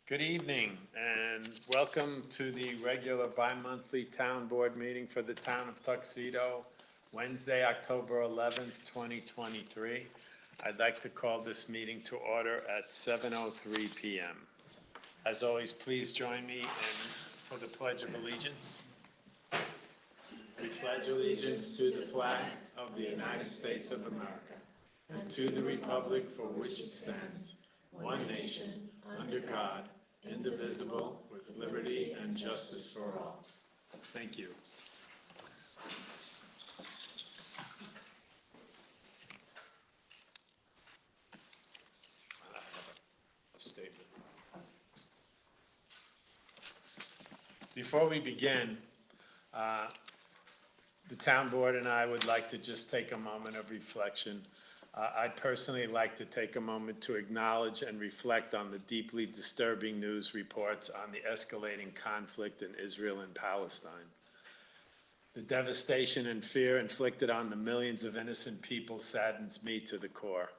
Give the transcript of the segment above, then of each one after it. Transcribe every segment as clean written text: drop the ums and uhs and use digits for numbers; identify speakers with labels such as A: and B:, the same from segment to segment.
A: Good evening and welcome to the regular bi-monthly town board meeting for the town of Tuxedo, Wednesday, October 11th, 2023. I'd like to call this meeting to order at 7:03 p.m. As always, please join me for the Pledge of Allegiance. We pledge allegiance to the flag of the United States of America and to the republic for which it stands, one nation, under God, indivisible, with liberty and justice for all. Thank you. A statement. Before we begin, the town board and I would like to just take a moment of reflection. I'd personally like to take a moment to acknowledge and reflect on the deeply disturbing news reports on the escalating conflict in Israel and Palestine. The devastation and fear inflicted on the millions of innocent people saddens me to the core.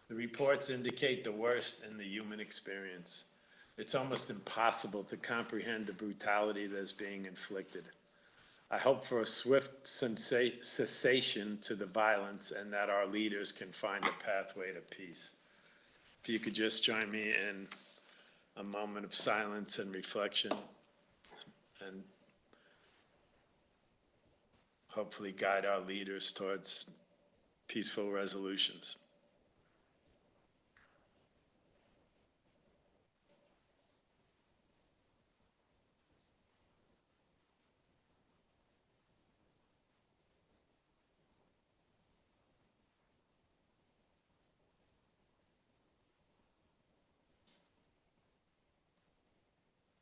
A: The reports indicate the worst in the human experience. It's almost impossible to comprehend the brutality that is being inflicted. I hope for a swift cessation to the violence and that our leaders can find a pathway to peace. If you could just join me in a moment of silence and reflection and hopefully guide our leaders towards peaceful resolutions.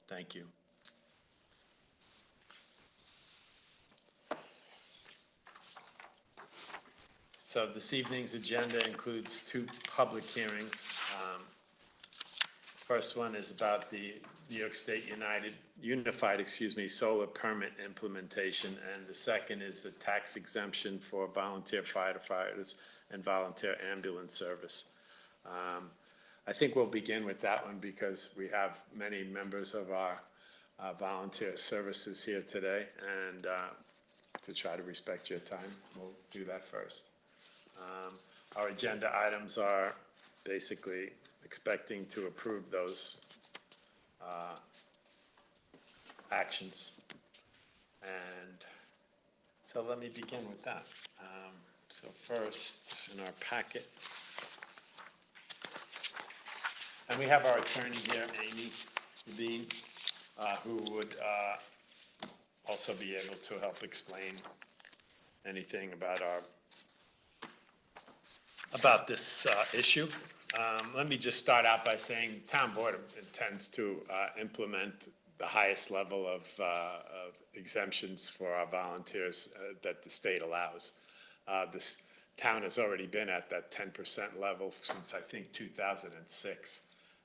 A: Thank you. So this evening's agenda includes two public hearings. First one is about the New York State Unified solar permit implementation, and the second is the tax exemption for volunteer firefighters and volunteer ambulance service. I think we'll begin with that one because we have many members of our volunteer services here today, and to try to respect your time, we'll do that first. Our agenda items are basically expecting to approve those actions. And so let me begin with that. So first, in our packet, and we have our attorney here, Amy Levine, who would also be able to help explain anything about this issue. Let me just start out by saying the town board intends to implement the highest level of exemptions for our volunteers that the state allows. This town has already been at that 10% level since I think 2006.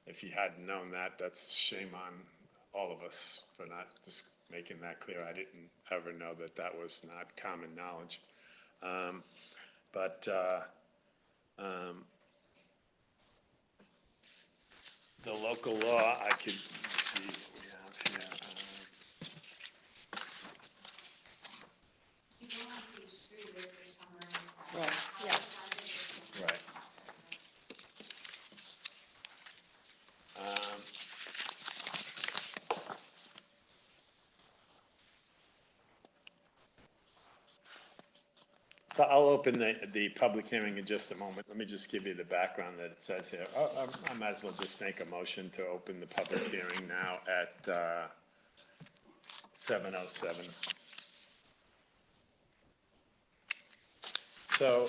A: If you hadn't known that, that's shame on all of us for not just making that clear. I didn't ever know that that was not common knowledge. The local law, I could see we have here.
B: Right, yeah.
A: Right. So I'll open the public hearing in just a moment. Let me just give you the background that it says here. I might as well just make a motion to open the public hearing now at 7:07. So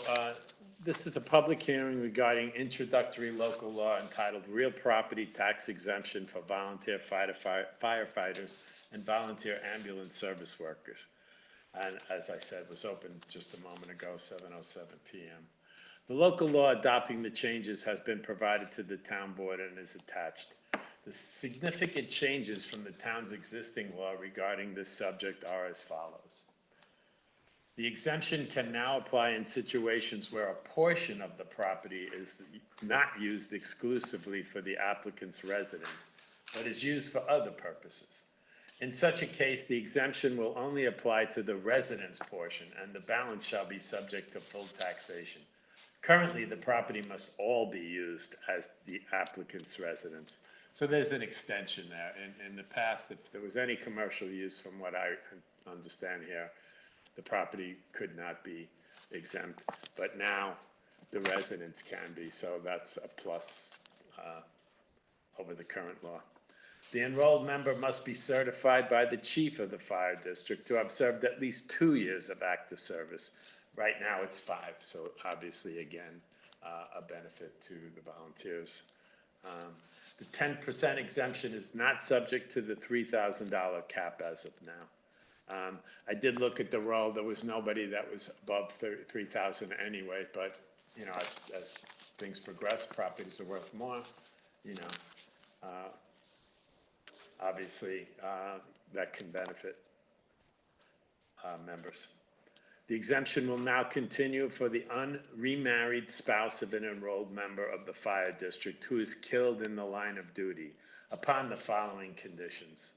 A: this is a public hearing regarding introductory local law entitled Real Property Tax Exemption for Volunteer Firefighters and Volunteer Ambulance Service Workers. And as I said, was open just a moment ago, 7:07 p.m. The local law adopting the changes has been provided to the town board and is attached. The significant changes from the town's existing law regarding this subject are as follows. The exemption can now apply in situations where a portion of the property is not used exclusively for the applicant's residence, but is used for other purposes. In such a case, the exemption will only apply to the residence portion, and the balance shall be subject to full taxation. Currently, the property must all be used as the applicant's residence. So there's an extension there. In the past, if there was any commercial use, from what I understand here, the property could not be exempt, but now the residence can be, so that's a plus over the current law. The enrolled member must be certified by the chief of the fire district to have served at least 2 years of active service. Right now, it's 5, so obviously, again, a benefit to the volunteers. The 10% exemption is not subject to the $3,000 cap as of now. I did look at the roll. There was nobody that was above 3,000 anyway, but, you know, as things progress, properties are worth more, you know. Obviously, that can benefit members. The exemption will now continue for the unremarried spouse of an enrolled member of the fire district who is killed in the line of duty upon the following conditions.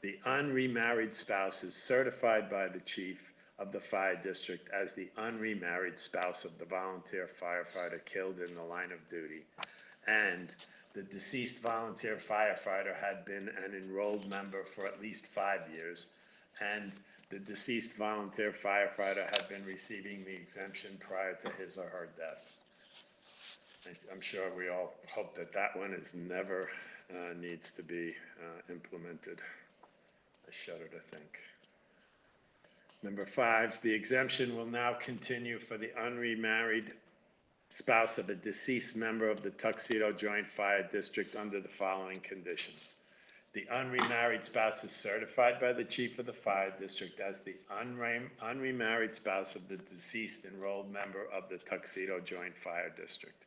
A: The unremarried spouse is certified by the chief of the fire district as the unremarried spouse of the volunteer firefighter killed in the line of duty, and the deceased volunteer firefighter had been an enrolled member for at least 5 years, and the deceased volunteer firefighter had been receiving the exemption prior to his or her death. I'm sure we all hope that that one is never needs to be implemented. I shudder to think. Number 5, the exemption will now continue for the unremarried spouse of a deceased member of the Tuxedo Joint Fire District under the following conditions. The unremarried spouse is certified by the chief of the fire district as the unremarried spouse of the deceased enrolled member of the Tuxedo Joint Fire District.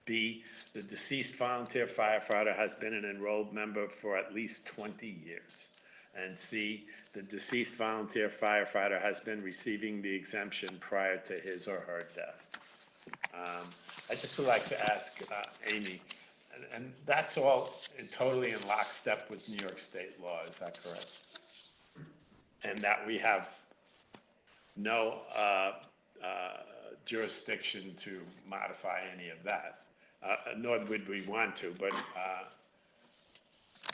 A: B, the deceased volunteer firefighter has been an enrolled member for at least 20 years. And C, the deceased volunteer firefighter has been receiving the exemption prior to his or her death. I just would like to ask Amy, and that's all totally in lockstep with New York State law, is that correct? And that we have no jurisdiction to modify any of that, nor would we want to, but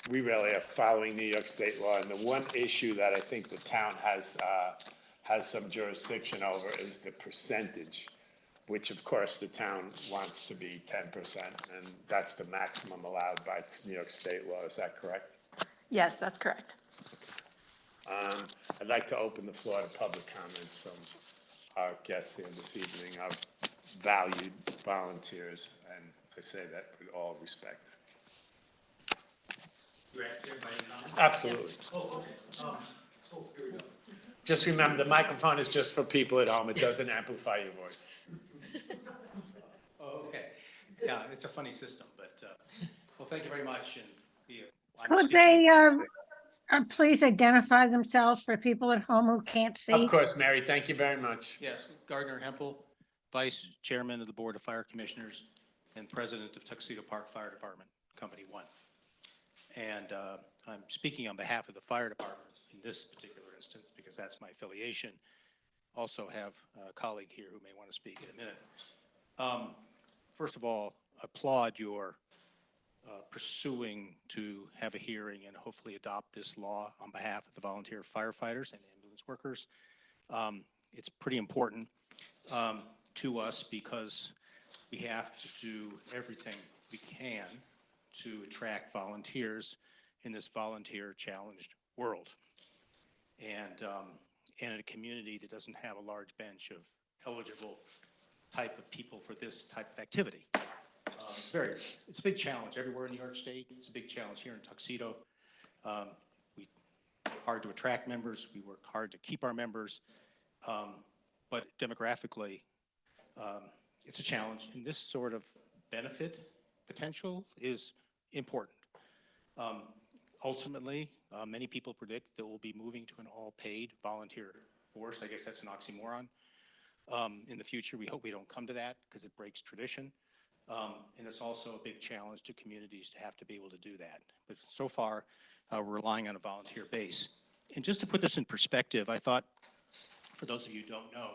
A: we really are following New York State law. And the one issue that I think the town has some jurisdiction over is the percentage, which of course the town wants to be 10%, and that's the maximum allowed by New York State law. Is that correct?
B: Yes, that's correct.
A: I'd like to open the floor to public comments from our guests here this evening, our valued volunteers, and I say that with all respect.
C: You asked everybody to comment?
A: Absolutely.
C: Oh, okay. Here we go.
A: Just remember, the microphone is just for people at home. It doesn't amplify your voice.
C: Oh, okay. Yeah, it's a funny system, but, well, thank you very much. And I'm
D: Could
C: speaking-
D: they please identify themselves for people at home who can't see?
A: Of course, Mary, thank you very much.
C: Yes, Gardner Hempel, Vice Chairman of the Board of Fire Commissioners and President of Tuxedo Park Fire Department, Company 1. And I'm speaking on behalf of the fire department in this particular instance because that's my affiliation. Also have a colleague here who may want to speak in a minute. First of all, applaud your pursuing to have a hearing and hopefully adopt this law on behalf of the volunteer firefighters and ambulance workers. It's pretty important to us because we have to do everything we can to attract volunteers in this volunteer challenged world. And in a community that doesn't have a large bench of eligible type of people for this type of activity. It's a big challenge everywhere in New York State. It's a big challenge here in Tuxedo. We work hard to attract members. We work hard to keep our members. But demographically, it's a challenge. And this sort of benefit potential is important. Ultimately, many people predict that we'll be moving to an all-paid volunteer force. I guess that's an oxymoron. In the future, we hope we don't come to that because it breaks tradition. And it's also a big challenge to communities to have to be able to do that. But so far, we're relying on a volunteer base. And just to put this in perspective, I thought, for those of you who don't know,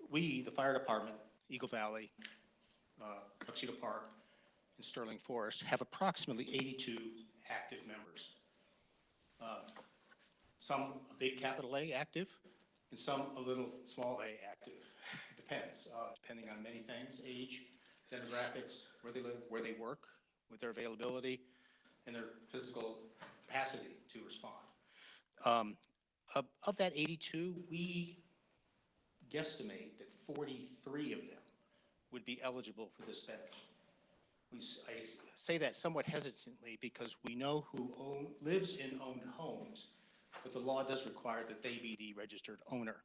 C: we, the fire department, Eagle Valley, Tuxedo Park, and Sterling Forest, have approximately 82 active members. Some a big capital A active, and some a little small a active. It depends, depending on many things: age, demographics, where they live, where they work, with their availability, and their physical capacity to respond. Of that 82, we guesstimate that 43 of them would be eligible for this benefit. I say that somewhat hesitantly because we know who lives in owned homes, but the law does require that they be the registered owner.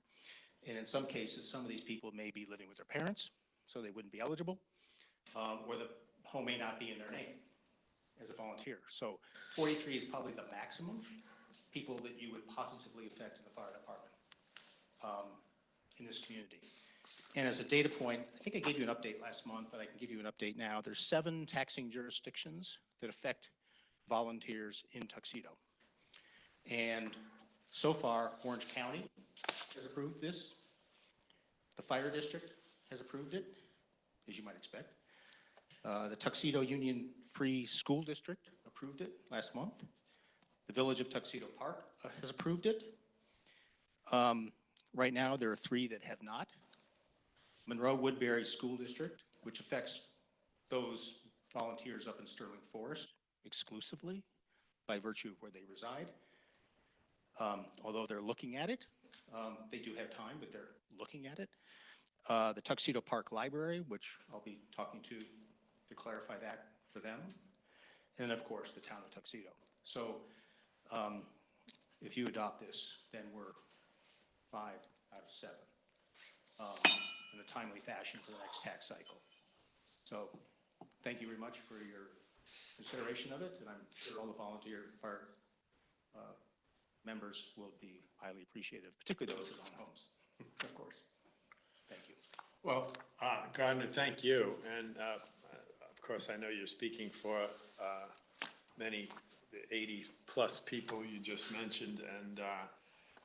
C: And in some cases, some of these people may be living with their parents, so they wouldn't be eligible, or the home may not be in their name as a volunteer. So 43 is probably the maximum people that you would positively affect in the fire department in this community. And as a data point, I think I gave you an update last month, but I can give you an update now. There's 7 taxing jurisdictions that affect volunteers in Tuxedo. And so far, Orange County has approved this. The fire district has approved it, as you might expect. The Tuxedo Union Free School District approved it last month. The Village of Tuxedo Park has approved it. Right now, there are 3 that have not. Monroe Woodbury School District, which affects those volunteers up in Sterling Forest exclusively by virtue of where they reside. Although they're looking at it, they do have time, but they're looking at it. The Tuxedo Park Library, which I'll be talking to clarify that for them. And of course, the town of Tuxedo. So if you adopt this, then we're 5 out of 7 in a timely fashion for the next tax cycle. So thank you very much for your consideration of it, and I'm sure all the volunteer fire members will be highly appreciative, particularly those who own homes, of course. Thank you.
A: Well, Gardner, thank you. And of course, I know you're speaking for many, the 80-plus people you just mentioned,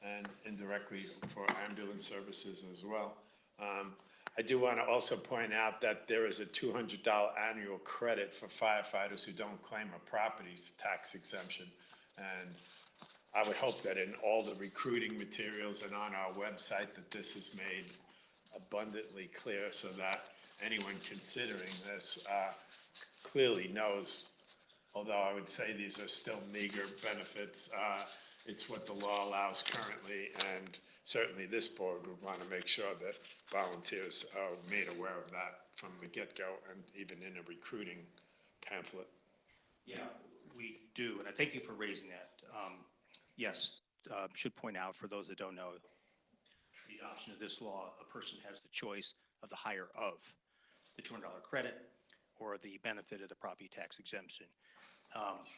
A: and indirectly for ambulance services as well. I do want to also point out that there is a $200 annual credit for firefighters who don't claim a property tax exemption. And I would hope that in all the recruiting materials and on our website that this is made abundantly clear so that anyone considering this clearly knows, although I would say these are still meager benefits, it's what the law allows currently, and certainly this board would want to make sure that volunteers are made aware of that from the get-go and even in a recruiting pamphlet.
C: Yeah, we do, and I thank you for raising that. Yes, should point out for those that don't know, the adoption of this law, a person has the choice of the higher of the $200 credit or the benefit of the property tax exemption.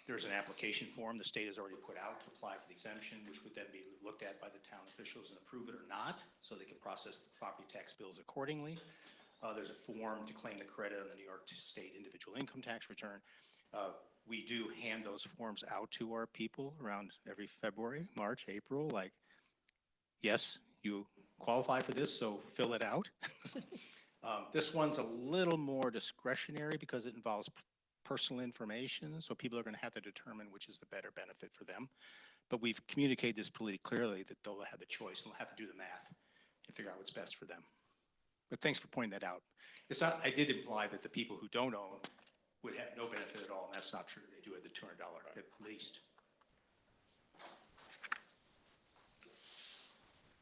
C: There's an application form the state has already put out to apply for the exemption, which would then be looked at by the town officials and approve it or not, so they can process the property tax bills accordingly. There's a form to claim the credit on the New York State individual income tax return. We do hand those forms out to our people around every February, March, April, like, yes, you qualify for this, so fill it out. This one's a little more discretionary because it involves personal information, so people are going to have to determine which is the better benefit for them. But we've communicated this pretty clearly that they'll have the choice and they'll have to do the math and figure out what's best for them. But thanks for pointing that out. It's not, I did imply that the people who don't own would have no benefit at all, and that's not true. They do have the $200 at least.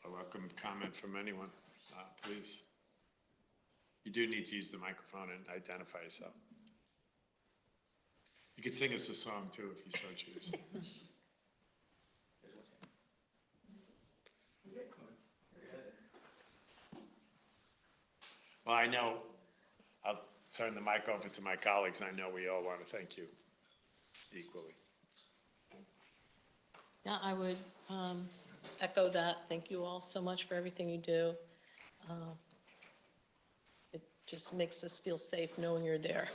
A: A welcome comment from anyone, please. You do need to use the microphone and identify yourself. You could sing us a song too if you so choose. Well, I know, I'll turn the mic over to my colleagues. I know we all want to thank you equally.
B: Yeah, I would echo that. Thank you all so much for everything you do. just makes us feel safe knowing you're there.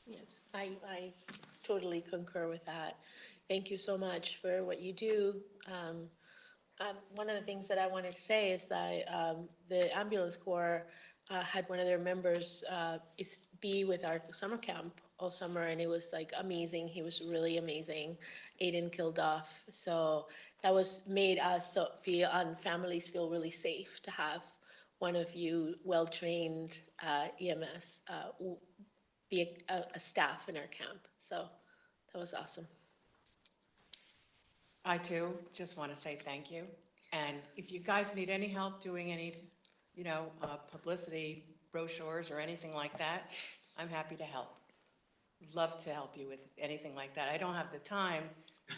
E: Yes, I totally concur with that. Thank you so much for what you do. One of the things that I wanted to say is that the ambulance corps had one of their members be with our summer camp all summer, and it was like amazing. He was really amazing, Aiden Kilduff. So that was made us feel, and families feel really safe to have one of you well-trained EMS be a staff in our camp. So that was awesome.
F: I too just want to say thank you. And if you guys need any help doing any, publicity brochures or anything like that, I'm happy to help. Love to help you with anything like that. I don't have the time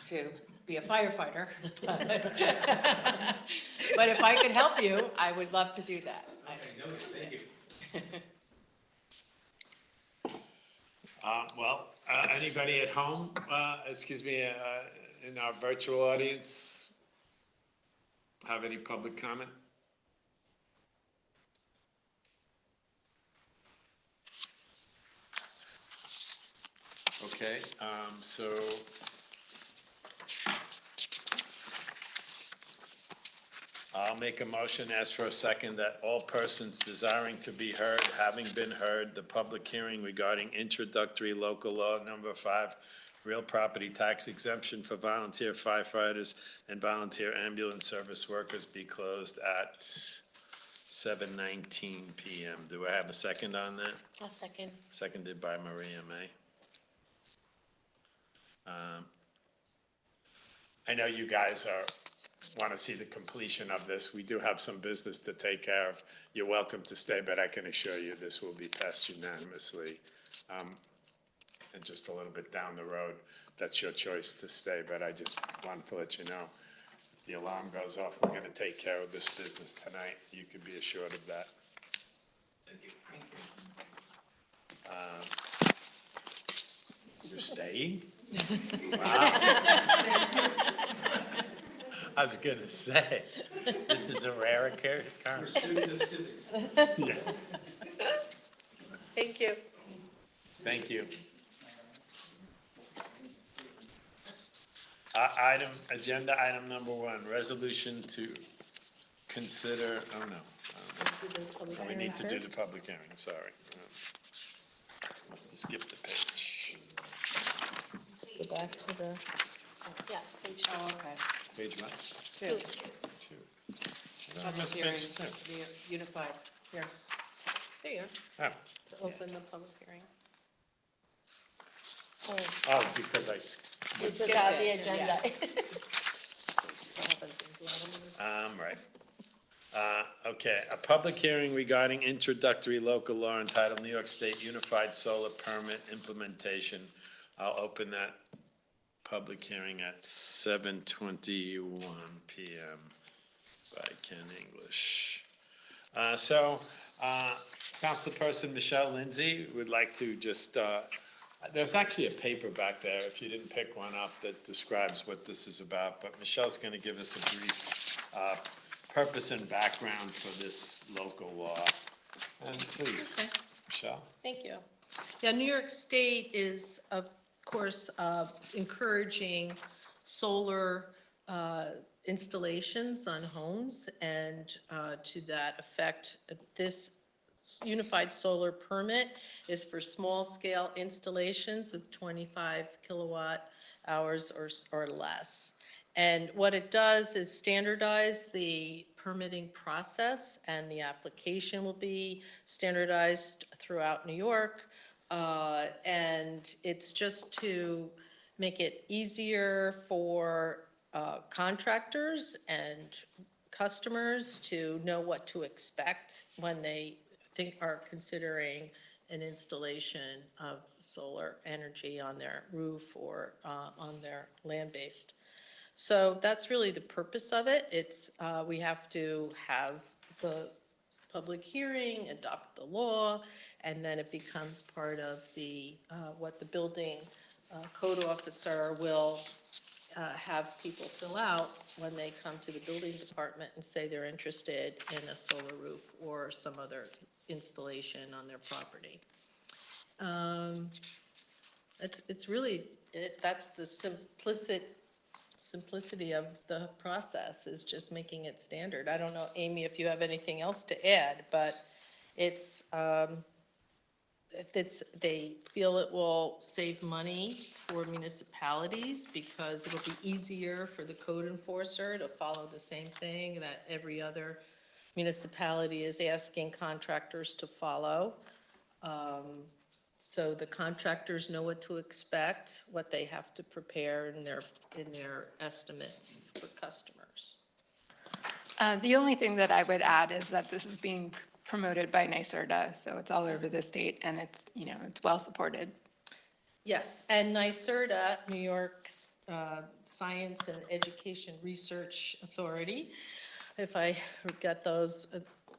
F: to be a firefighter, but if I could help you, I would love to do that.
C: Thank you.
A: Anybody at home, in our virtual audience, have any public comment? Okay, so I'll make a motion, ask for a second, that all persons desiring to be heard, having been heard, the public hearing regarding introductory local law number 5, real property tax exemption for volunteer firefighters and volunteer ambulance service workers be closed at 7:19 PM. Do I have a second on that?
E: I'll second.
A: Seconded by Maria May. I know you guys want to see the completion of this. We do have some business to take care of. You're welcome to stay, but I can assure you this will be passed unanimously. And just a little bit down the road, that's your choice to stay, but I just wanted to let you know. If the alarm goes off, we're going to take care of this business tonight. You can be assured of that.
C: Thank you.
A: You're staying? Wow. I was gonna say, this is a rare occurrence. Yeah.
E: Thank you.
A: Thank you. Agenda item number 1, resolution to consider, we need to do the public hearing, I'm sorry. Must have skipped the page.
B: Let's go back to the,
E: Yeah, page
F: Oh, okay.
A: Page what?
F: Two.
A: 2. Did I
F: Public
A: miss
F: hearings,
A: page 2?
F: the unified, here.
E: there you
A: Oh,
E: are, to open the public hearing.
A: oh, because I,
E: This is
F: skipped
E: out the
F: it,
E: agenda.
A: right. Okay, a public hearing regarding introductory local law entitled New York State Unified Solar Permit Implementation. I'll open that public hearing at 7:21 PM by Ken English. Councilperson Michelle Lindsay would like to just, there's actually a paper back there, if you didn't pick one up, that describes what this is about, but Michelle's going to give us a brief purpose and background for this local law. And please,
B: Okay.
A: Michelle.
B: thank you. Yeah, New York State is, of course, encouraging solar installations on homes, and to that effect, this unified solar permit is for small-scale installations of 25 kilowatt hours or less. And what it does is standardize the permitting process, and the application will be standardized throughout New York. And it's just to make it easier for contractors and customers to know what to expect when they are considering an installation of solar energy on their roof or on their land-based. So that's really the purpose of it. It's, we have to have the public hearing, adopt the law, and then it becomes part of the, what the building code officer will have people fill out when they come to the building department and say they're interested in a solar roof or some other installation on their property. It's really, that's the simplicity of the process, is just making it standard. I don't know, Amy, if you have anything else to add, but it's, they feel it will save money for municipalities because it'll be easier for the code enforcer to follow the same thing that every other municipality is asking contractors to follow. So the contractors know what to expect, what they have to prepare in their estimates for customers.
G: The only thing that I would add is that this is being promoted by NYSERDA, so it's all over the state and it's, it's well supported.
B: Yes, and NYSERDA, New York's Science and Education Research Authority, if I got those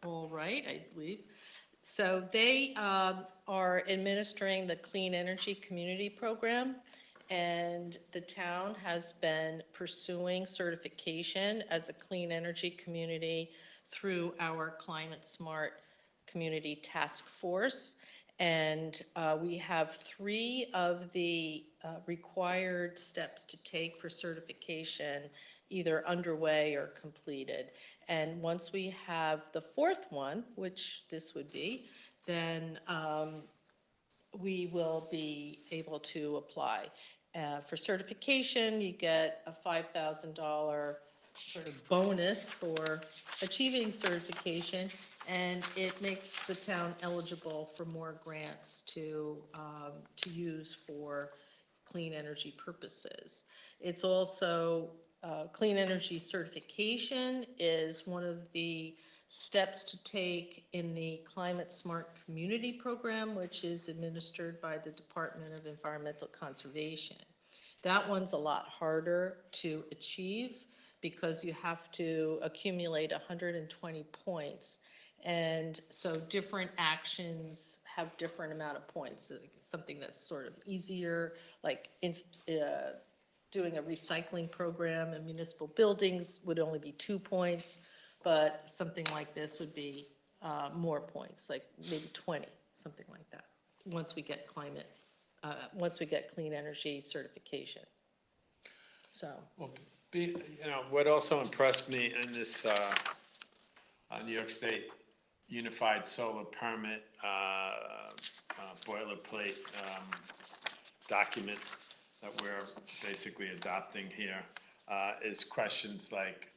B: all right, I believe. So they are administering the Clean Energy Community Program, and the town has been pursuing certification as a clean energy community through our Climate Smart Community Task Force. And we have 3 of the required steps to take for certification either underway or completed. And once we have the 4th one, which this would be, then we will be able to apply. For certification, you get a $5,000 sort of bonus for achieving certification, and it makes the town eligible for more grants to use for clean energy purposes. It's also, clean energy certification is one of the steps to take in the Climate Smart Community Program, which is administered by the Department of Environmental Conservation. That one's a lot harder to achieve because you have to accumulate 120 points. And so different actions have different amount of points. Something that's sort of easier, like doing a recycling program in municipal buildings would only be 2 points, but something like this would be more points, like maybe 20, something like that, once we get clean energy certification. So.
A: Well, what also impressed me in this New York State Unified Solar Permit boilerplate document that we're basically adopting here is questions like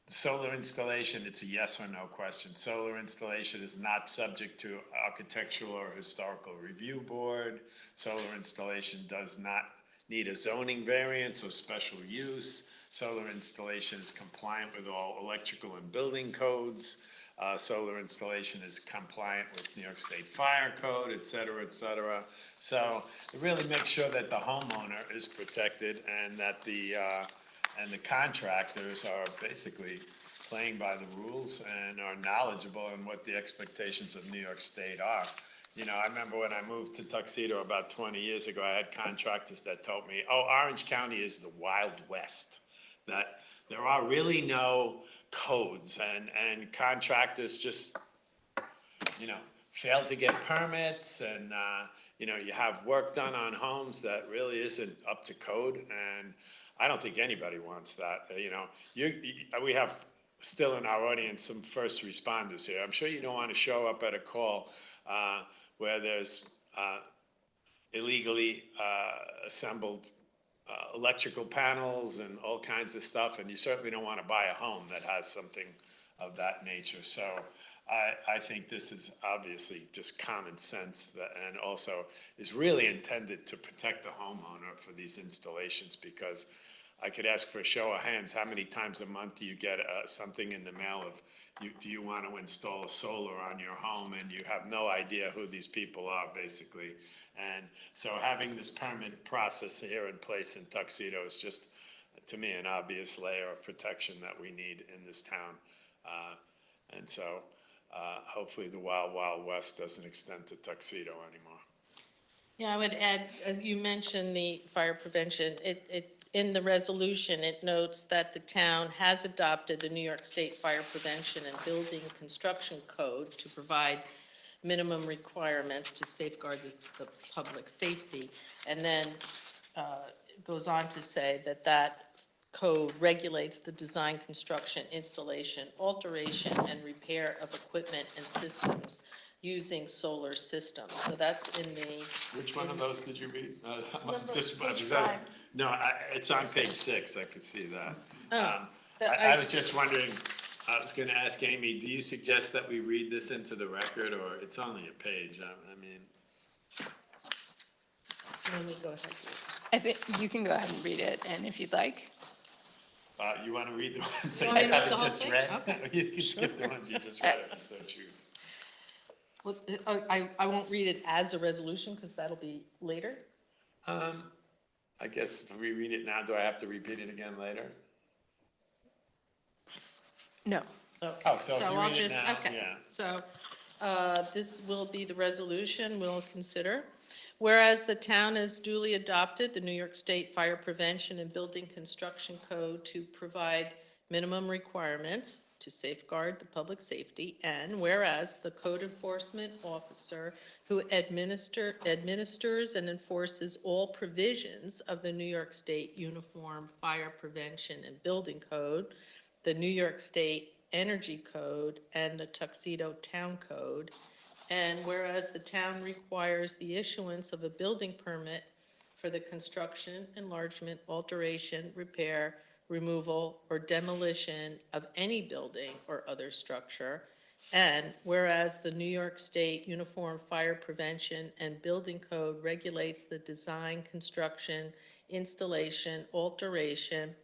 A: solar installation, it's a yes or no question. Solar installation is not subject to architectural or historical review board. Solar installation does not need a zoning variance or special use. Solar installation is compliant with all electrical and building codes. Solar installation is compliant with New York State Fire Code, et cetera, et cetera. So it really makes sure that the homeowner is protected and that the contractors are basically playing by the rules and are knowledgeable on what the expectations of New York State are. I remember when I moved to Tuxedo about 20 years ago, I had contractors that told me, oh, Orange County is the Wild West, that there are really no codes and contractors just, fail to get permits and, you have work done on homes that really isn't up to code. And I don't think anybody wants that. We have still in our audience some first responders here. I'm sure you don't want to show up at a call where there's illegally assembled electrical panels and all kinds of stuff, and you certainly don't want to buy a home that has something of that nature. So I think this is obviously just common sense and also is really intended to protect the homeowner for these installations, because I could ask for a show of hands, how many times a month do you get something in the mail of, do you want to install a solar on your home, and you have no idea who these people are, basically. And so having this permit process here in place in Tuxedo is just, to me, an obvious layer of protection that we need in this town. And so hopefully the Wild Wild West doesn't extend to Tuxedo anymore.
B: Yeah, I would add, as you mentioned, the fire prevention, in the resolution, it notes that the town has adopted the New York State Fire Prevention and Building Construction Code to provide minimum requirements to safeguard the public safety. And then it goes on to say that that code regulates the design, construction, installation, alteration, and repair of equipment and systems using solar systems. So that's in the,
A: Which one of those did you read?
B: Number
A: Just,
B: page
A: was that-
B: 5.
A: no, it's on page 6, I could see that.
B: that
A: I was just wondering, I was gonna ask Amy, do you suggest that we read this into the record, or it's only a page? I mean,
B: let me go ahead.
G: I think you can go ahead and read it, and if you'd like.
A: you wanna read the ones that
B: want me
A: you
B: to read the
A: haven't
B: whole
A: just
B: thing?
A: read?
B: Okay.
A: You can skip the ones you just read if you so choose.
B: Well, I won't read it as a resolution, because that'll be later.
A: I guess if we read it now, do I have to repeat it again later?
G: No.
A: Oh, so if you
B: I'll
A: read it
B: just
A: now,
B: okay.
A: yeah.
B: So, this will be the resolution we'll consider. Whereas the town has duly adopted the New York State Fire Prevention and Building Construction Code to provide minimum requirements to safeguard the public safety, and whereas the code enforcement officer who administers and enforces all provisions of the New York State Uniform Fire Prevention and Building Code, the New York State Energy Code, and the Tuxedo Town Code, and whereas the town requires the issuance of a building permit for the construction, enlargement, alteration, repair, removal, or demolition of any building or other structure, and whereas the New York State Uniform Fire Prevention and Building Code regulates the design, construction, installation, alteration,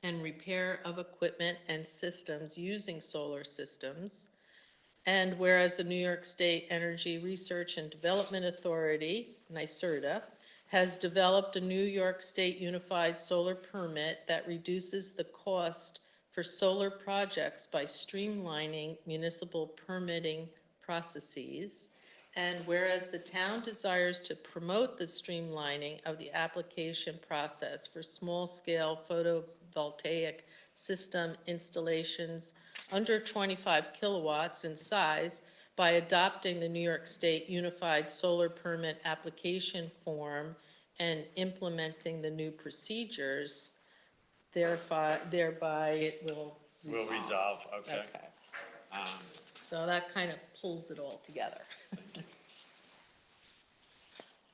B: and repair of equipment and systems using solar systems, and whereas the New York State Energy Research and Development Authority, NYSERDA, has developed a New York State Unified Solar Permit that reduces the cost for solar projects by streamlining municipal permitting processes. And whereas the town desires to promote the streamlining of the application process for small-scale photovoltaic system installations under 25 kilowatts in size by adopting the New York State Unified Solar Permit application form and implementing the new procedures, thereby it will
A: Will
B: resolve.
A: resolve, okay.
B: Okay. So that kind of pulls it all together.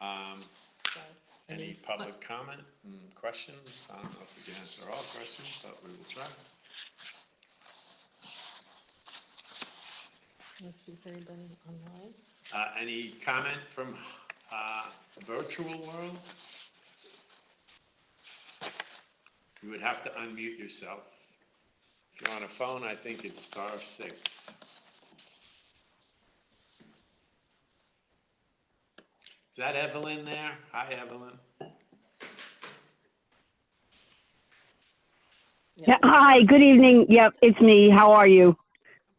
B: So,
A: Any public comment and questions? I don't know if we can answer all questions, but we will try.
B: Let's see if anybody online.
A: Any comment from virtual world? You would have to unmute yourself. If you're on a phone, I think it's *6. Is that Evelyn there? Hi, Evelyn.
H: Yeah, hi, good evening. Yep, it's me. How are you?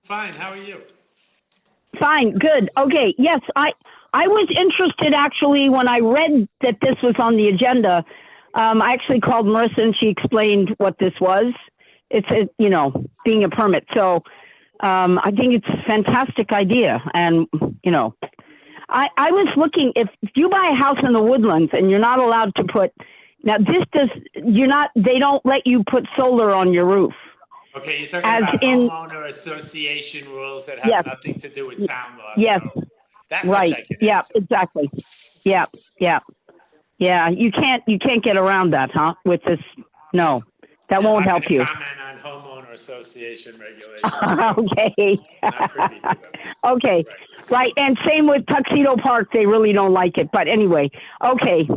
A: Fine, how are you?
H: Fine, good. Okay, yes, I was interested actually when I read that this was on the agenda. I actually called Marissa and she explained what this was. It's being a permit. So I think it's a fantastic idea. And, I was looking, if you buy a house in the Woodlands and you're not allowed to put, now they don't let you put solar on your roof.
A: Okay, you're talking
H: As
A: about
H: in-
A: homeowner association rules that
H: Yes.
A: have nothing to do with town law.
H: Yes.
A: So that much I
H: Right,
A: can
H: yeah,
A: answer.
H: exactly. Yeah, you can't get around that, huh, with this? No, that won't help you.
A: I'm not going to comment on homeowner association regulations.
H: Okay.
A: Not privy to them.
H: Okay, right, and same with Tuxedo Park, they really don't like it, but anyway, okay.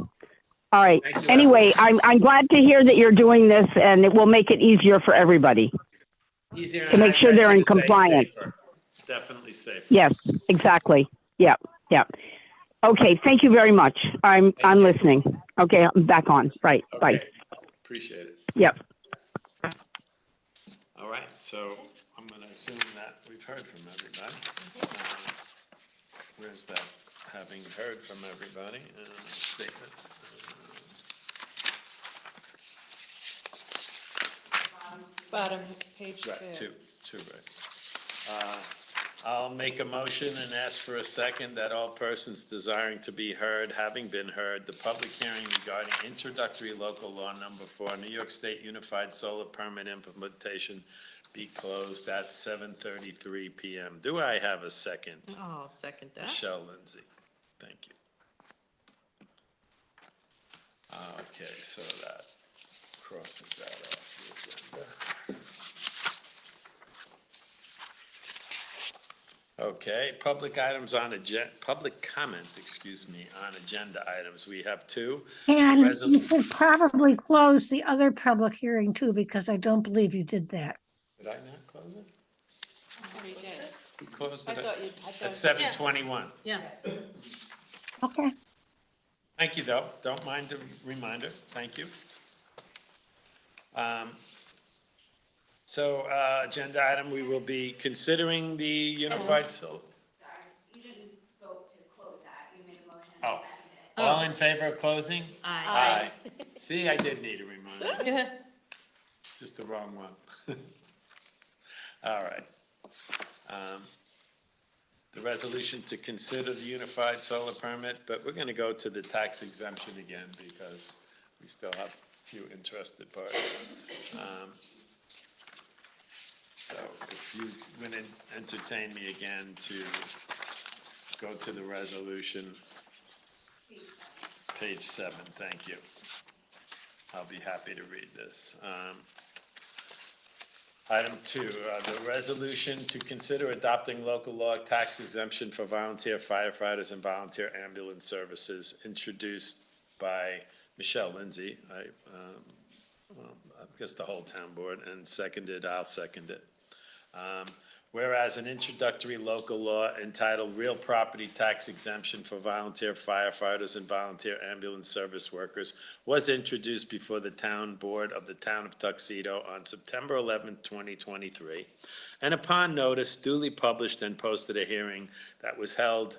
H: All right,
A: Thank you,
H: anyway, I'm glad to hear that you're doing this, and it will make it easier for everybody.
A: Easier,
H: To
A: and
H: make
A: I
H: sure they're
A: venture
H: in
A: to say
H: compliance.
A: safer. Definitely safer.
H: Yes, exactly, yeah. Okay, thank you very much. I'm listening. Okay, I'm back on, right, bye.
A: Okay, appreciate it.
H: Yep.
A: All right, so I'm going to assume that we've heard from everybody. where's that? Having heard from everybody, statement.
B: Bottom, page
A: Right, two, right. I'll make a motion and ask for a second that all persons desiring to be heard, having been heard, the public hearing regarding introductory local law number 4, New York State Unified Solar Permit Implementation be closed at 7:33 PM. Do I have a second?
B: I'll second that.
A: Michelle Lindsay, thank you. Okay, so that crosses that off the agenda. Okay, public items on public comment, on agenda items. We have two.
D: And you
A: Resolu-
D: should probably close the other public hearing too, because I don't believe you did that.
A: Did I not close it?
F: We did.
A: We closed
F: I
A: it
F: thought you, I thought.
A: at 7:21.
B: Yeah.
D: Okay.
A: Thank you, though. Don't mind the reminder. Thank you. So, agenda item, we will be considering the unified
I: Sorry, you didn't vote to close that. You made a motion
A: Oh.
I: and seconded it.
A: All in favor of closing?
B: Aye.
A: See, I did need a reminder. Just the wrong one. All right. The resolution to consider the unified solar permit, but we're gonna go to the tax exemption again because we still have a few interested parties. So if you would entertain me again to go to the resolution, page 7, thank you. I'll be happy to read this. Item 2, the resolution to consider adopting local law tax exemption for volunteer firefighters and volunteer ambulance services, introduced by Michelle Lindsay, I guess the whole town board, and seconded, I'll second it. Whereas an introductory local law entitled Real Property Tax Exemption for Volunteer Firefighters and Volunteer Ambulance Service Workers was introduced before the Town Board of the Town of Tuxedo on September 11, 2023, and upon notice duly published and posted a hearing that was held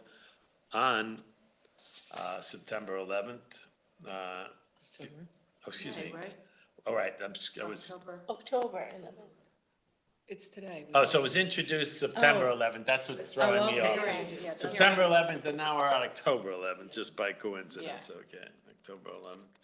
A: on September 11th. Excuse me.
F: Right?
A: All right, I was.
F: October.
E: October 11th.
F: It's today.
A: Oh, so it was introduced September 11th, that's what's throwing me
B: okay,
A: off.
B: right, yeah,
A: September 11th, and now we're on October 11th, just by coincidence,
F: Yeah.
A: okay, October 11th.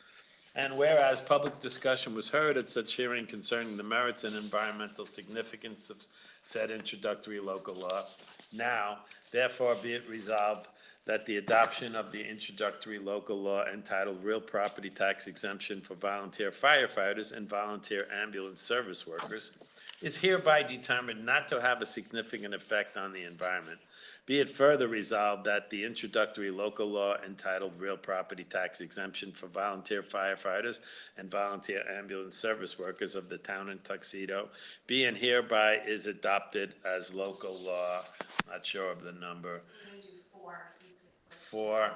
A: And whereas public discussion was heard at such hearing concerning the merits and environmental significance of said introductory local law, now therefore be it resolved that the adoption of the introductory local law entitled Real Property Tax Exemption for Volunteer Firefighters and Volunteer Ambulance Service Workers is hereby determined not to have a significant effect on the environment. Be it further resolved that the introductory local law entitled Real Property Tax Exemption for Volunteer Firefighters and Volunteer Ambulance Service Workers of the town in Tuxedo be and hereby is adopted as local law, not sure of the number,
I: We're gonna do 4 since it's.
A: 4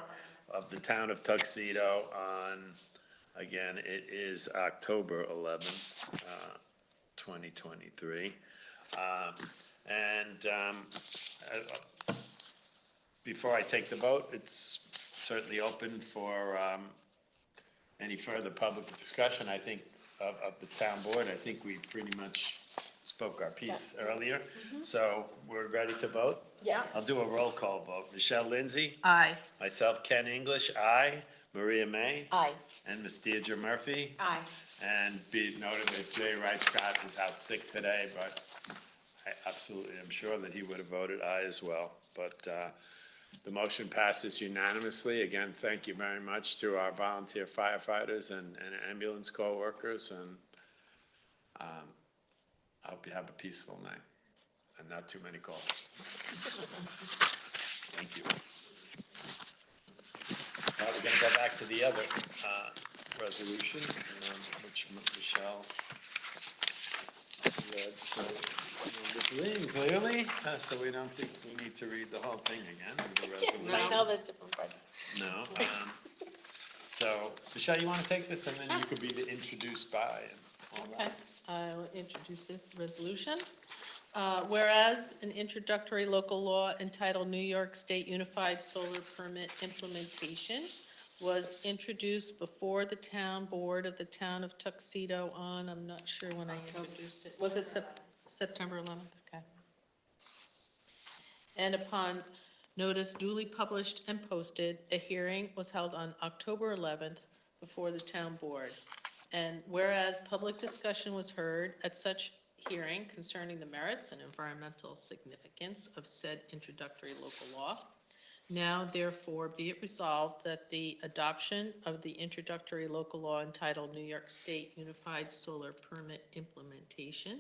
A: of the town of Tuxedo on, again, it is October 11th, 2023. Before I take the vote, it's certainly open for any further public discussion, I think, of the town board. I think we pretty much spoke our piece earlier. So we're ready to vote?
E: Yeah.
A: I'll do a roll call vote. Michelle Lindsay?
B: Aye.
A: Myself, Ken English, aye. Maria May?
E: Aye.
A: And Ms. Deirdre Murphy?
F: Aye.
A: And be it noted that Jay Wright Scott is out sick today, but I absolutely am sure that he would have voted aye as well. But the motion passes unanimously. Again, thank you very much to our volunteer firefighters and ambulance corps workers, and I hope you have a peaceful night and not too many calls. Thank you. Now we're going to go back to the other resolution, which Michelle read, so reading clearly, so we don't think we need to read the whole thing again, the resolution.
E: I know the different parts.
A: No. So, Michelle, you want to take this, and then you could be the introduced by and all
B: Okay,
A: that?
B: I will introduce this resolution. Whereas an introductory local law entitled New York State Unified Solar Permit Implementation was introduced before the town board of the town of Tuxedo on, I'm not sure when I introduced it. Was it September 11th? Okay. And upon notice duly published and posted, a hearing was held on October 11th before the town board. And whereas public discussion was heard at such hearing concerning the merits and environmental significance of said introductory local law, now therefore be it resolved that the adoption of the introductory local law entitled New York State Unified Solar Permit Implementation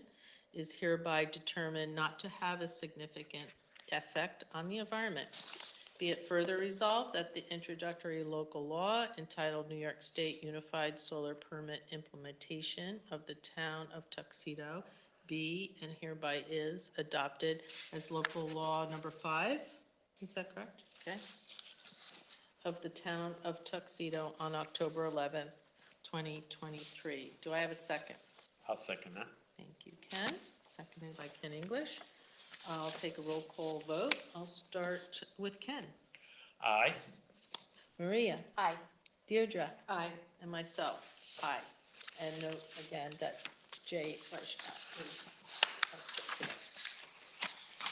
B: is hereby determined not to have a significant effect on the environment. Be it further resolved that the introductory local law entitled New York State Unified Solar Permit Implementation of the Town of Tuxedo be and hereby is adopted as local law number 5. Is that correct? Okay. Of the Town of Tuxedo on October 11th, 2023. Do I have a second?
A: I'll second that.
B: Thank you, Ken. Seconded by Ken English. I'll take a roll call vote. I'll start with Ken.
A: Aye.
B: Maria.
E: Aye.
B: Deirdre.
F: Aye.
B: And myself. Aye. And note again that Jay Fleischkopf is absent today.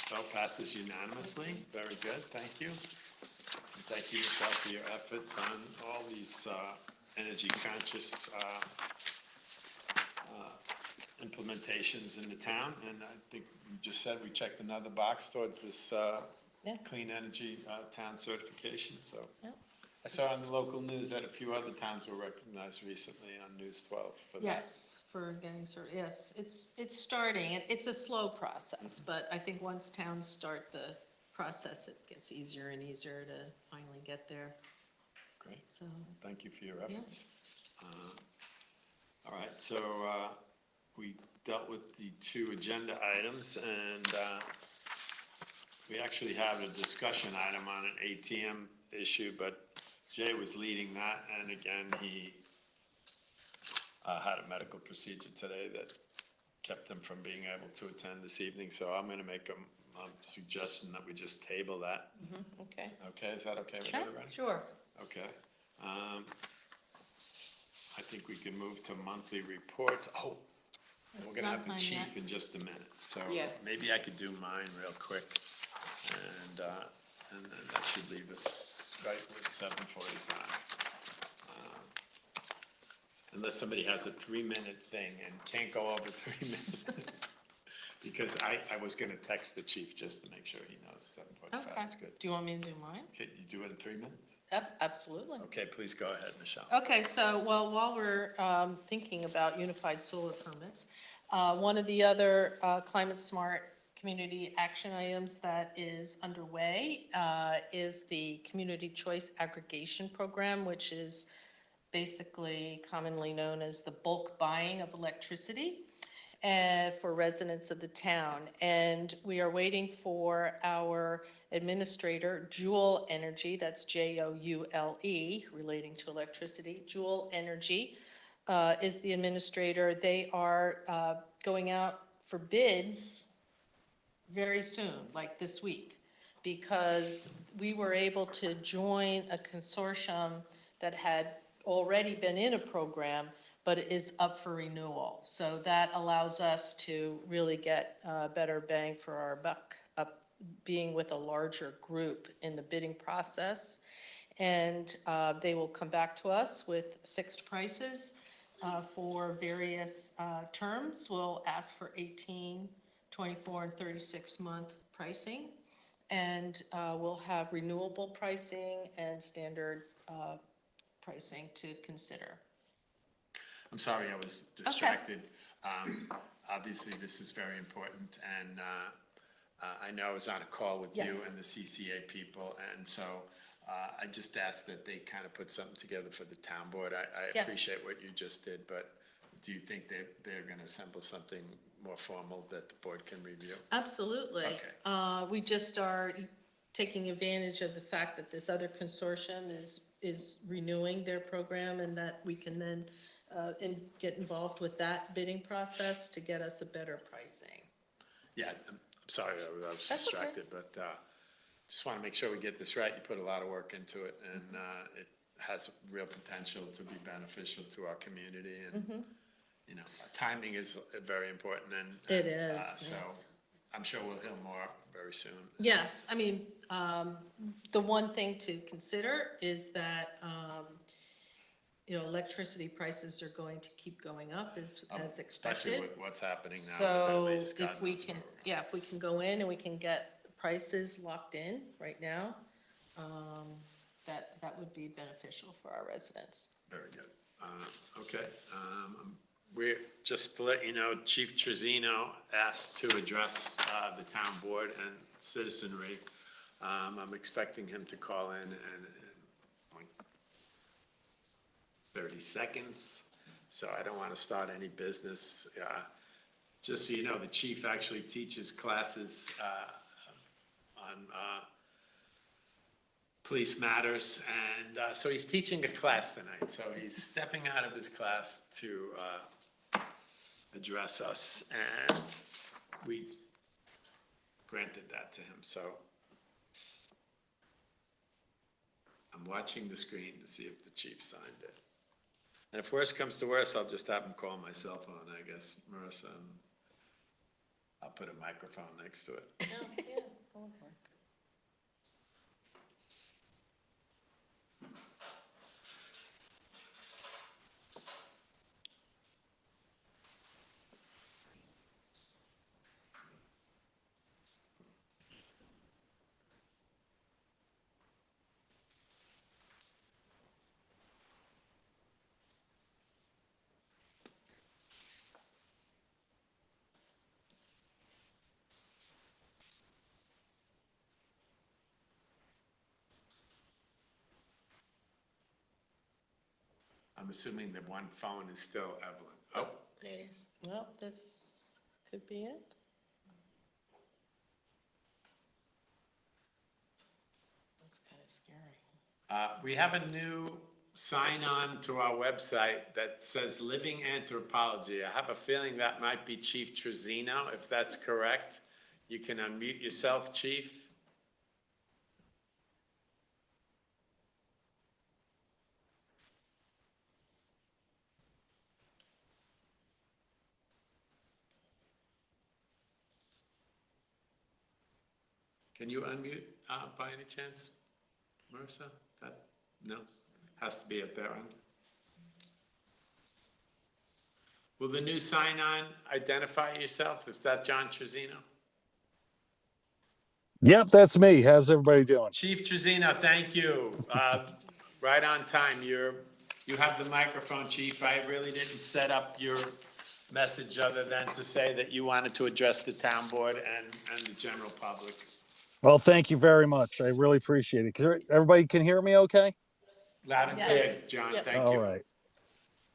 A: So passes unanimously. Very good, thank you. And thank you, Michelle, for your efforts on all these energy conscious implementations in the town. And I think you just said we checked another box towards this
B: Yeah.
A: clean energy town certification, so.
B: Yeah.
A: I saw on the local news that a few other towns were recognized recently on News 12 for that.
B: Yes, for getting started, yes, it's starting, it's a slow process, but I think once towns start the process, it gets easier and easier to finally get there,
A: Great.
B: so.
A: Thank you for your efforts. All right, so we dealt with the 2 agenda items, and we actually have a discussion item on an ATM issue, but Jay was leading that, and again, he had a medical procedure today that kept him from being able to attend this evening, so I'm gonna make a suggestion that we just table that.
B: Okay.
A: Okay, is that okay with
B: Sure.
A: everybody?
F: Sure.
A: Okay. I think we can move to monthly reports. Oh, we're
B: It's
A: gonna
B: not
A: have the
B: time
A: chief
B: yet.
A: in just a minute, so
F: Yeah.
A: maybe I could do mine real quick. And then that should leave us right with 7:45. Unless somebody has a 3-minute thing and can't go over 3 minutes. Because I was gonna text the chief just to make sure he knows 7:45
B: Okay,
A: is good.
B: do you want me to do mine?
A: Can you do it in 3 minutes?
B: Absolutely.
A: Okay, please go ahead, Michelle.
B: Okay, so, well, while we're thinking about unified solar permits, one of the other climate smart community action items that is underway is the Community Choice Aggregation Program, which is basically commonly known as the bulk buying of electricity for residents of the town. And we are waiting for our administrator, Joule Energy, that's Joule, relating to electricity. Joule Energy is the administrator. They are going out for bids very soon, like this week, because we were able to join a consortium that had already been in a program, but it is up for renewal. So that allows us to really get better bang for our buck, being with a larger group in the bidding process. And they will come back to us with fixed prices for various terms. We'll ask for 18, 24, and 36-month pricing. And we'll have renewable pricing and standard pricing to consider.
A: I'm sorry, I was distracted. Obviously, this is very important, and I know I was on a call with you
B: Yes.
A: and the CCA people, and so I just asked that they kind of put something together for the town board. I
B: Yes.
A: appreciate what you just did, but do you think they're going to assemble something more formal that the board can review?
B: Absolutely.
A: Okay.
B: We just are taking advantage of the fact that this other consortium is renewing their program, and that we can then get involved with that bidding process to get us a better pricing.
A: Yeah, I'm sorry, I was
B: That's okay.
A: distracted, but just want to make sure we get this right. You put a lot of work into it, and it has real potential to be beneficial to our community. And, you know, timing is very important, and.
B: It is,
A: So
B: yes.
A: I'm sure we'll hear more very soon.
B: Yes, I mean, the one thing to consider is that, you know, electricity prices are going to keep going up as
A: Especially
B: expected.
A: with what's happening now.
B: So
A: in the Middle East, God
B: if we
A: knows
B: can,
A: where
B: yeah, if we can go in and we can get prices locked in right now, that would be beneficial for our residents.
A: Very good. Okay. We're, just to let you know, Chief Trezino asked to address the town board and citizenry. I'm expecting him to call in like 30 seconds, so I don't want to start any business. Just so you know, the chief actually teaches classes on police matters, and so he's teaching a class tonight, so he's stepping out of his class to address us, and we granted that to him, so I'm watching the screen to see if the chief signed it. And if worse comes to worse, I'll just have him call my cell phone, I guess, Marissa, and I'll put a microphone next to it. I'm assuming that one phone is still Evelyn. Oh,
E: There it is.
B: Well, this could be it. That's kind of scary.
A: we have a new sign-on to our website that says Living Anthropology. I have a feeling that might be Chief Trezino, if that's correct. You can unmute yourself, Chief. Can you unmute by any chance, Marissa? No? Has to be at their end. Will the new sign-on identify yourself? Is that John Trezino?
J: Yep, that's me. How's everybody doing?
A: Chief Trezino, thank you. Right on time. You have the microphone, Chief. I really didn't set up your message other than to say that you wanted to address the town board and the general public.
J: Well, thank you very much. I really appreciate it. Everybody can hear me okay?
A: Loud and clear,
B: Yes.
A: John.
B: Yep.
A: Thank
J: All
A: you.
J: right.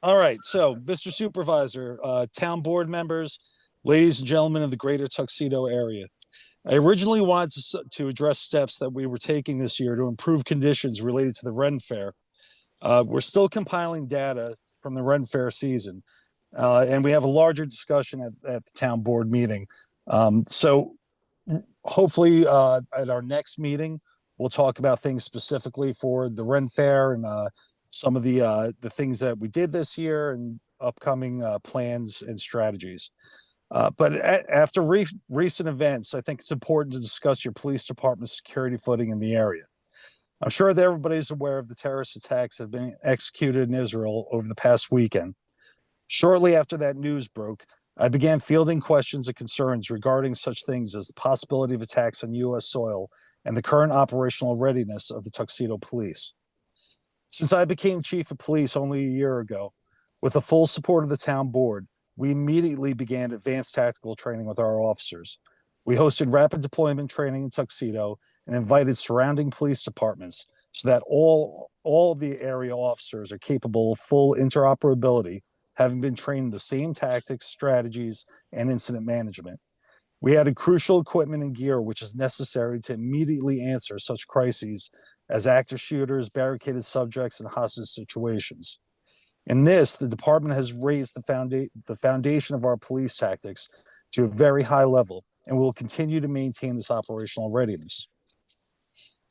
J: All right. So, Mr. Supervisor, town board members, ladies and gentlemen of the greater Tuxedo area. I originally wanted to address steps that we were taking this year to improve conditions related to the Ren Fair. We're still compiling data from the Ren Fair season, and we have a larger discussion at the town board meeting. So hopefully at our next meeting, we'll talk about things specifically for the Ren Fair and some of the things that we did this year and upcoming plans and strategies. But after recent events, I think it's important to discuss your police department's security footing in the area. I'm sure that everybody's aware of the terrorist attacks that have been executed in Israel over the past weekend. Shortly after that news broke, I began fielding questions and concerns regarding such things as the possibility of attacks on U.S. soil and the current operational readiness of the Tuxedo Police. Since I became chief of police only a year ago, with the full support of the town board, we immediately began advanced tactical training with our officers. We hosted rapid deployment training in Tuxedo and invited surrounding police departments so that all the area officers are capable of full interoperability, having been trained in the same tactics, strategies, and incident management. We added crucial equipment and gear which is necessary to immediately answer such crises as active shooters, barricaded subjects, and hostage situations. In this, the department has raised the foundation of our police tactics to a very high level, and will continue to maintain this operational readiness.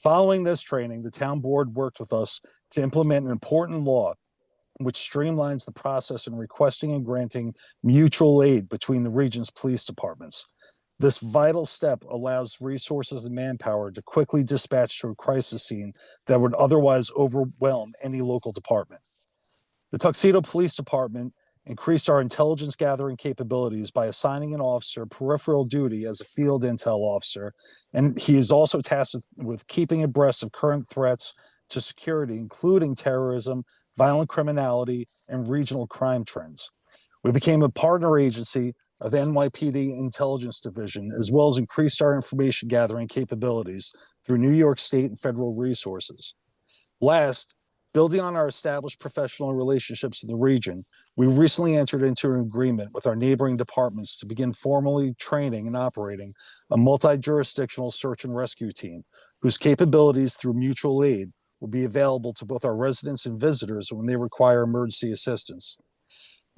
J: Following this training, the town board worked with us to implement an important law which streamlines the process in requesting and granting mutual aid between the region's police departments. This vital step allows resources and manpower to quickly dispatch to a crisis scene that would otherwise overwhelm any local department. The Tuxedo Police Department increased our intelligence gathering capabilities by assigning an officer peripheral duty as a field intel officer, and he is also tasked with keeping abreast of current threats to security, including terrorism, violent criminality, and regional crime trends. We became a partner agency of the NYPD Intelligence Division, as well as increased our information gathering capabilities through New York State and federal resources. Last, building on our established professional relationships in the region, we recently entered into an agreement with our neighboring departments to begin formally training and operating a multi-jurisdictional search and rescue team, whose capabilities through mutual aid will be available to both our residents and visitors when they require emergency assistance.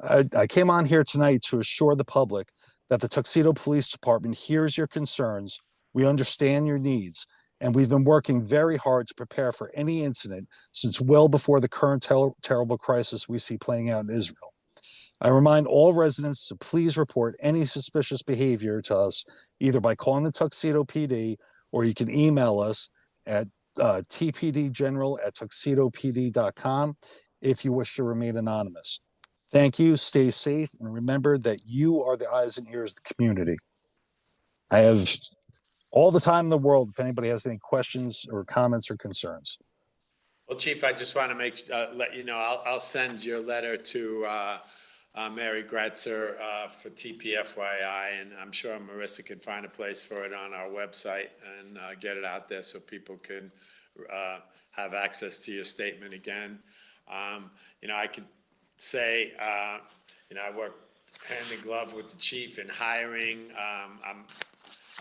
J: I came on here tonight to assure the public that the Tuxedo Police Department hears your concerns, we understand your needs, and we've been working very hard to prepare for any incident since well before the current terrible crisis we see playing out in Israel. I remind all residents to please report any suspicious behavior to us, either by calling the Tuxedo PD, or you can email us at tpdgeneral@tuxedopd.com if you wish to remain anonymous. Thank you, stay safe, and remember that you are the eyes and ears of the community. I have all the time in the world if anybody has any questions or comments or concerns.
A: Well, Chief, I just want to let you know, I'll send your letter to Mary Gretzer for TPFYI, and I'm sure Marissa could find a place for it on our website and get it out there so people can have access to your statement again. I could say, I work hand in glove with the chief in hiring.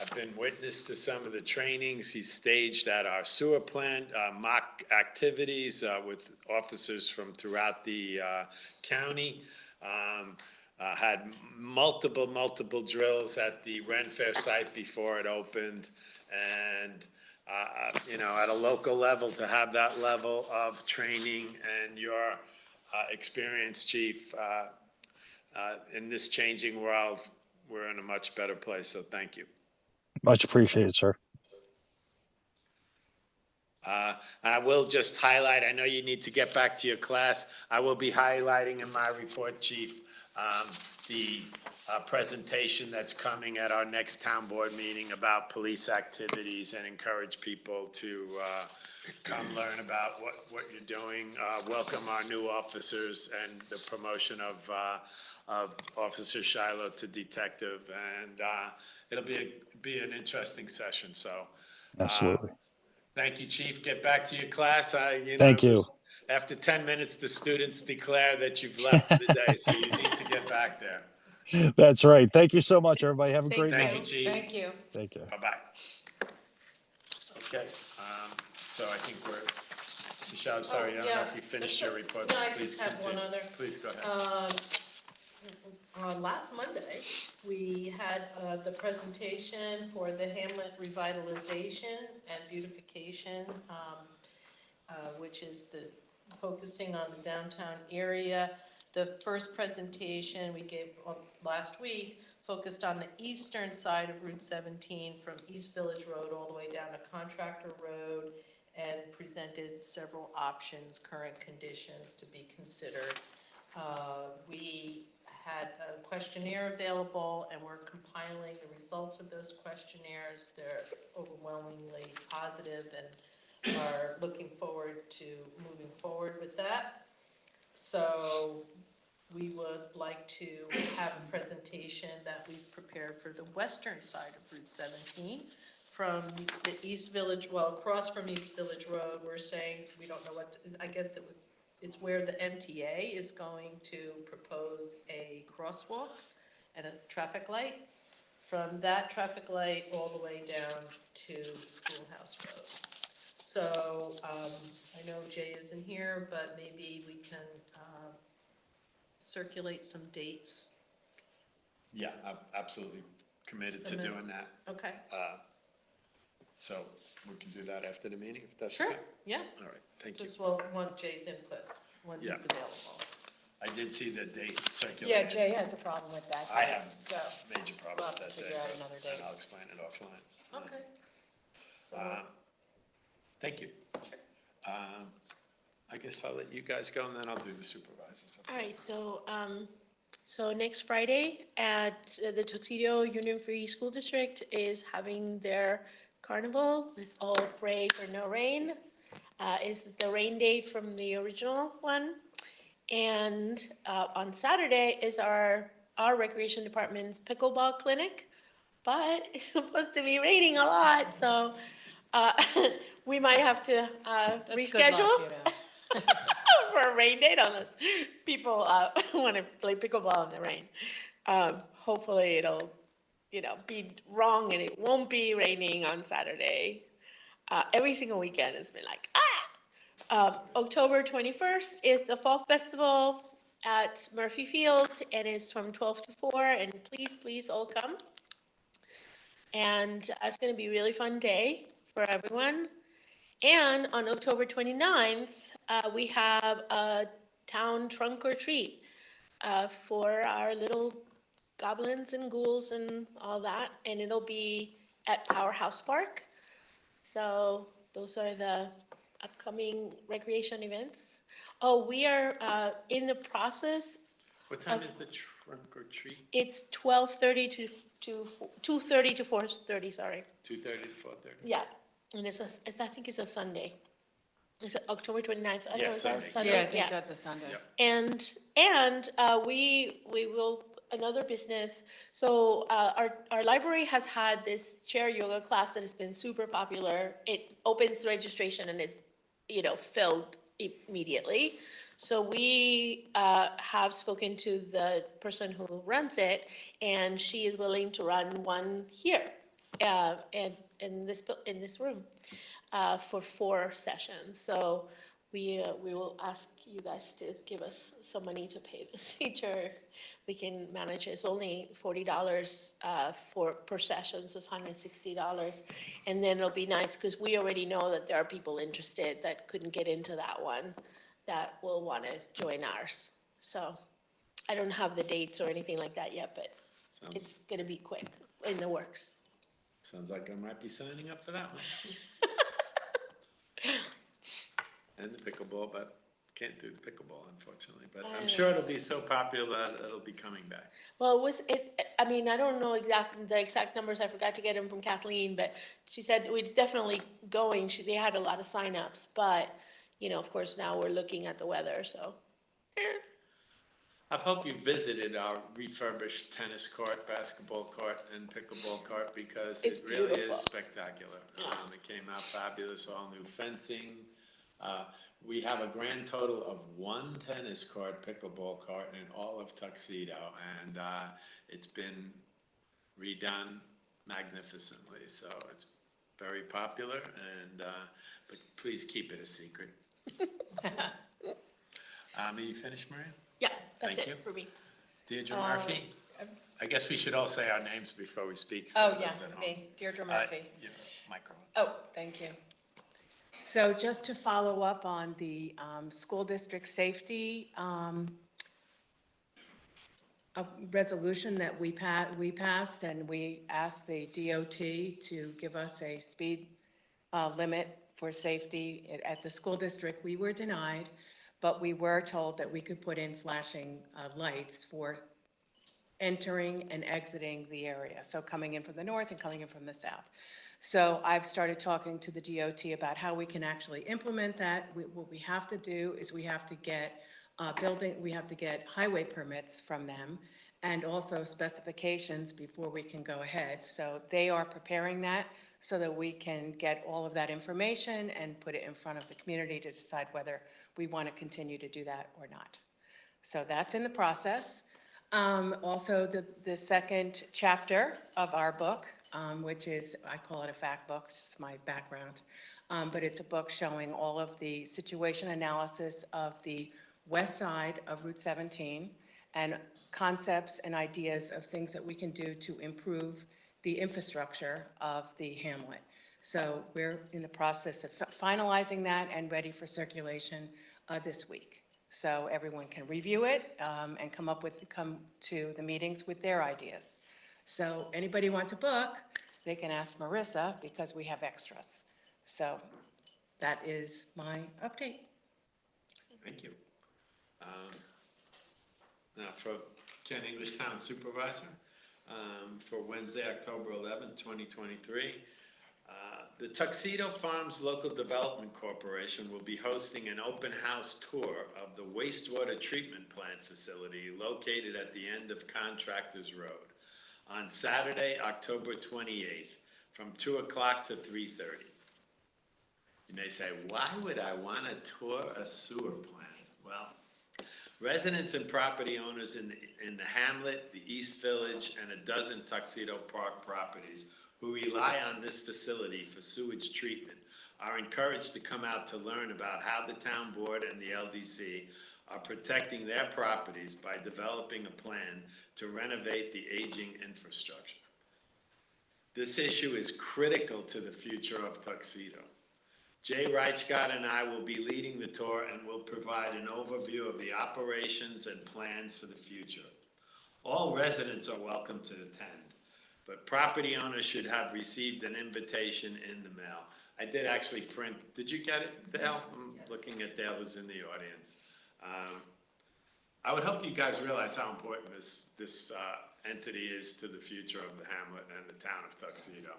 A: I've been witness to some of the trainings he's staged at our sewer plant, mock activities with officers from throughout the county. Had multiple drills at the Ren Fair site before it opened. And, at a local level, to have that level of training and your experience, Chief, in this changing world, we're in a much better place. So thank you.
J: Much appreciated, sir.
A: I will just highlight, I know you need to get back to your class. I will be highlighting in my report, Chief, the presentation that's coming at our next town board meeting about police activities, and encourage people to come learn about what you're doing. Welcome our new officers and the promotion of Officer Shiloh to detective, and it'll be an interesting session. So,
J: Absolutely.
A: Thank you, Chief. Get back to your class.
J: Thank you.
A: After 10 minutes, the students declare that you've left for the day, so you need to get back there.
J: That's right. Thank you so much, everybody. Have a great
A: Thank you,
J: night.
A: Chief.
F: Thank you.
J: Take care.
A: Bye-bye. Okay, so I think Michelle, I'm sorry, I don't know if you finished your report.
B: No, I
A: Please
B: just have one
A: continue.
B: other.
A: Please go ahead.
B: Last Monday, we had the presentation for the Hamlet revitalization and beautification, which is focusing on the downtown area. The first presentation we gave last week focused on the eastern side of Route 17 from East Village Road all the way down to Contractor Road, and presented several options, current conditions to be considered. We had a questionnaire available, and we're compiling the results of those questionnaires. They're overwhelmingly positive, and are looking forward to moving forward with that. So we would like to have a presentation that we've prepared for the western side of Route 17 from the East Village, across from East Village Road. We're saying, we don't know I guess it's where the MTA is going to propose a crosswalk and a traffic light. From that traffic light all the way down to Schoolhouse Road. So I know Jay isn't here, but maybe we can circulate some dates.
A: Yeah, absolutely. committed to
B: Submit.
A: doing that.
B: Okay,
A: So we can do that after the meeting, if that's
B: sure,
A: okay?
B: yeah.
A: All right, thank you.
B: Just will want Jay's input when
A: Yeah.
B: he's available.
A: I did see the date
F: Yeah,
A: circulated.
F: Jay has a problem with that.
A: I have
F: So,
A: major
F: we'll
A: problem
F: have
A: with
F: to
A: that
F: figure out
A: date,
F: another
A: but- and
F: date.
A: I'll explain it offline.
B: Okay. So,
A: Thank you. I guess I'll let you guys go, and then I'll do the supervisors.
E: All right, so next Friday at the Tuxedo Union Free School District is having their carnival. Let's all pray for no rain. Is the rain date from the original one. And on Saturday is our recreation department's pickleball clinic. But it's supposed to be raining a lot, so we might have to
F: that's good luck,
E: reschedule
F: you know.
E: for a rain date unless people want to play pickleball in the rain. Hopefully it'll, be wrong and it won't be raining on Saturday. Every single weekend has been like, October 21st is the Fall Festival at Murphy Field and it's from 12 to 4 and please all come. And it's going to be a really fun day for everyone. And on October 29th, we have a town trunk or treat for our little goblins and ghouls and all that. And it'll be at Powerhouse Park. So those are the upcoming recreation events. Oh, we are in the process.
A: What time is the trunk or treat?
E: It's 12:30 to 2:30 to 4:30, sorry.
A: 2:30 to 4:30?
E: Yeah, and I think it's a Sunday. Is it October 29th? I don't
A: Yeah,
E: know, is that a
A: Sunday.
F: Yeah, I think that's a Sunday.
A: Yep.
E: And we will, another business, so our library has had this chair yoga class that has been super popular. It opens registration and it's, filled immediately. So we have spoken to the person who runs it, and she is willing to run one here, and in this room, for 4 sessions. So we will ask you guys to give us some money to pay the teacher. We can manage it. It's only $40 per session, so it's $160. And then it'll be nice because we already know that there are people interested that couldn't get into that one that will want to join ours. So I don't have the dates or anything like that yet, but it's going to be quick, in the works.
A: Sounds like I might be signing up for that one. And the pickleball, but can't do the pickleball, unfortunately. But I'm sure it'll be so popular that it'll be coming back.
E: Well, I mean, I don't know the exact numbers, I forgot to get them from Kathleen, but she said it's definitely going, they had a lot of signups, but, of course, now we're looking at the weather, so.
A: I hope you visited our refurbished tennis court, basketball court, and pickleball court because
E: It's
A: it really
E: beautiful.
A: is spectacular. It came out fabulous, all new fencing. We have a grand total of 1 tennis court, pickleball court in all of Tuxedo, and it's been redone magnificently. So it's very popular, and but please keep it a secret. Are you finished, Maria?
E: Yeah, that's
A: Thank you.
E: it for me.
A: Deirdre Murphy? I guess we should all say our names before we speak. so
F: Oh, yeah,
A: those at home.
F: me, Deirdre Murphy.
A: Yeah, micro.
F: Oh, thank you. So just to follow up on the school district safety a resolution that we passed, and we asked the DOT to give us a speed limit for safety at the school district. We were denied, but we were told that we could put in flashing lights for entering and exiting the area, so coming in from the north and coming in from the south. So I've started talking to the DOT about how we can actually implement that. What we have to do is we have to get highway permits from them and also specifications before we can go ahead. So they are preparing that so that we can get all of that information and put it in front of the community to decide whether we want to continue to do that or not. So that's in the process. Also, the second chapter of our book, which is, I call it a fact book, it's just my background, but it's a book showing all of the situation analysis of the west side of Route 17 and concepts and ideas of things that we can do to improve the infrastructure of the hamlet. So we're in the process of finalizing that and ready for circulation this week. So everyone can review it and come to the meetings with their ideas. So anybody wants a book, they can ask Marissa because we have extras. So that is my update.
A: Thank you. Now for Ken English, Town Supervisor, for Wednesday, October 11th, 2023. The Tuxedo Farms Local Development Corporation will be hosting an open house tour of the wastewater treatment plant facility located at the end of Contractors Road on Saturday, October 28th, from 2 o'clock to 3:30. You may say, why would I want to tour a sewer plant? Well, residents and property owners in the hamlet, the East Village, and a dozen Tuxedo Park properties who rely on this facility for sewage treatment are encouraged to come out to learn about how the town board and the LDC are protecting their properties by developing a plan to renovate the aging infrastructure. This issue is critical to the future of Tuxedo. Jay Reichgott and I will be leading the tour and will provide an overview of the operations and plans for the future. All residents are welcome to attend, but property owners should have received an invitation in the mail. I did actually print, did you get it, Dale? I'm looking at Dale who's in the audience. I would hope you guys realize how important this entity is to the future of the hamlet and the town of Tuxedo.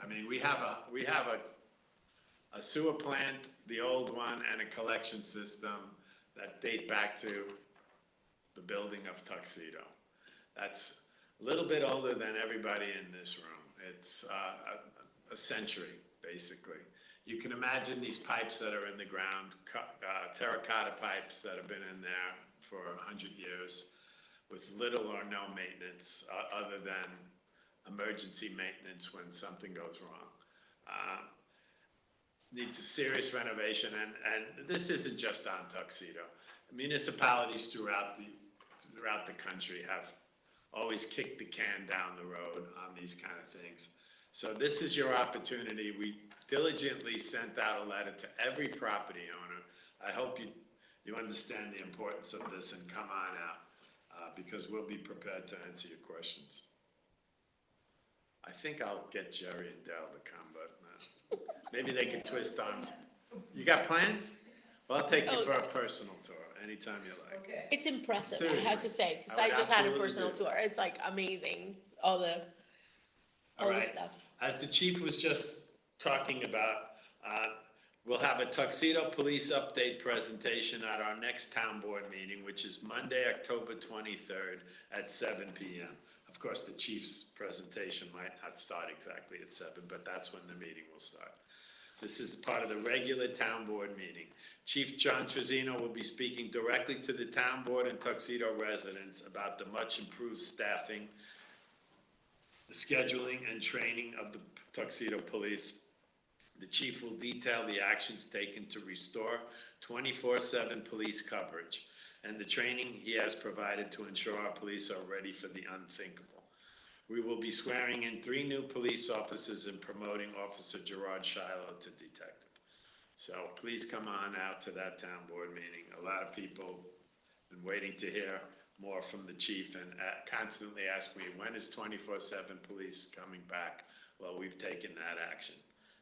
A: I mean, we have a sewer plant, the old one, and a collection system that date back to the building of Tuxedo. That's a little bit older than everybody in this room. It's a century, basically. You can imagine these pipes that are in the ground, terracotta pipes that have been in there for 100 years with little or no maintenance other than emergency maintenance when something goes wrong. Needs a serious renovation, and this isn't just on Tuxedo. Municipalities throughout the country have always kicked the can down the road on these kind of things. So this is your opportunity. We diligently sent out a letter to every property owner. I hope you understand the importance of this and come on out because we'll be prepared to answer your questions. I think I'll get Jerry and Dale to come, but maybe they can twist arms. You got plans? Well, I'll take you for a personal tour anytime you like.
E: It's impressive, I
A: Seriously.
E: have to say, because
A: I
E: I
A: would
E: just had a
A: absolutely
E: personal
A: do.
E: tour. It's like amazing, all the stuff.
A: As the chief was just talking about, we'll have a Tuxedo Police update presentation at our next town board meeting, which is Monday, October 23rd at 7 p.m. Of course, the chief's presentation might not start exactly at 7, but that's when the meeting will start. This is part of the regular town board meeting. Chief John Trezino will be speaking directly to the town board and Tuxedo residents about the much improved staffing, the scheduling and training of the Tuxedo Police. The chief will detail the actions taken to restore 24/7 police coverage and the training he has provided to ensure our police are ready for the unthinkable. We will be swearing in 3 new police officers and promoting Officer Gerard Shiloh to detective. So please come on out to that town board meeting. A lot of people have been waiting to hear more from the chief and constantly ask me, when is 24/7 police coming back? Well, we've taken that action,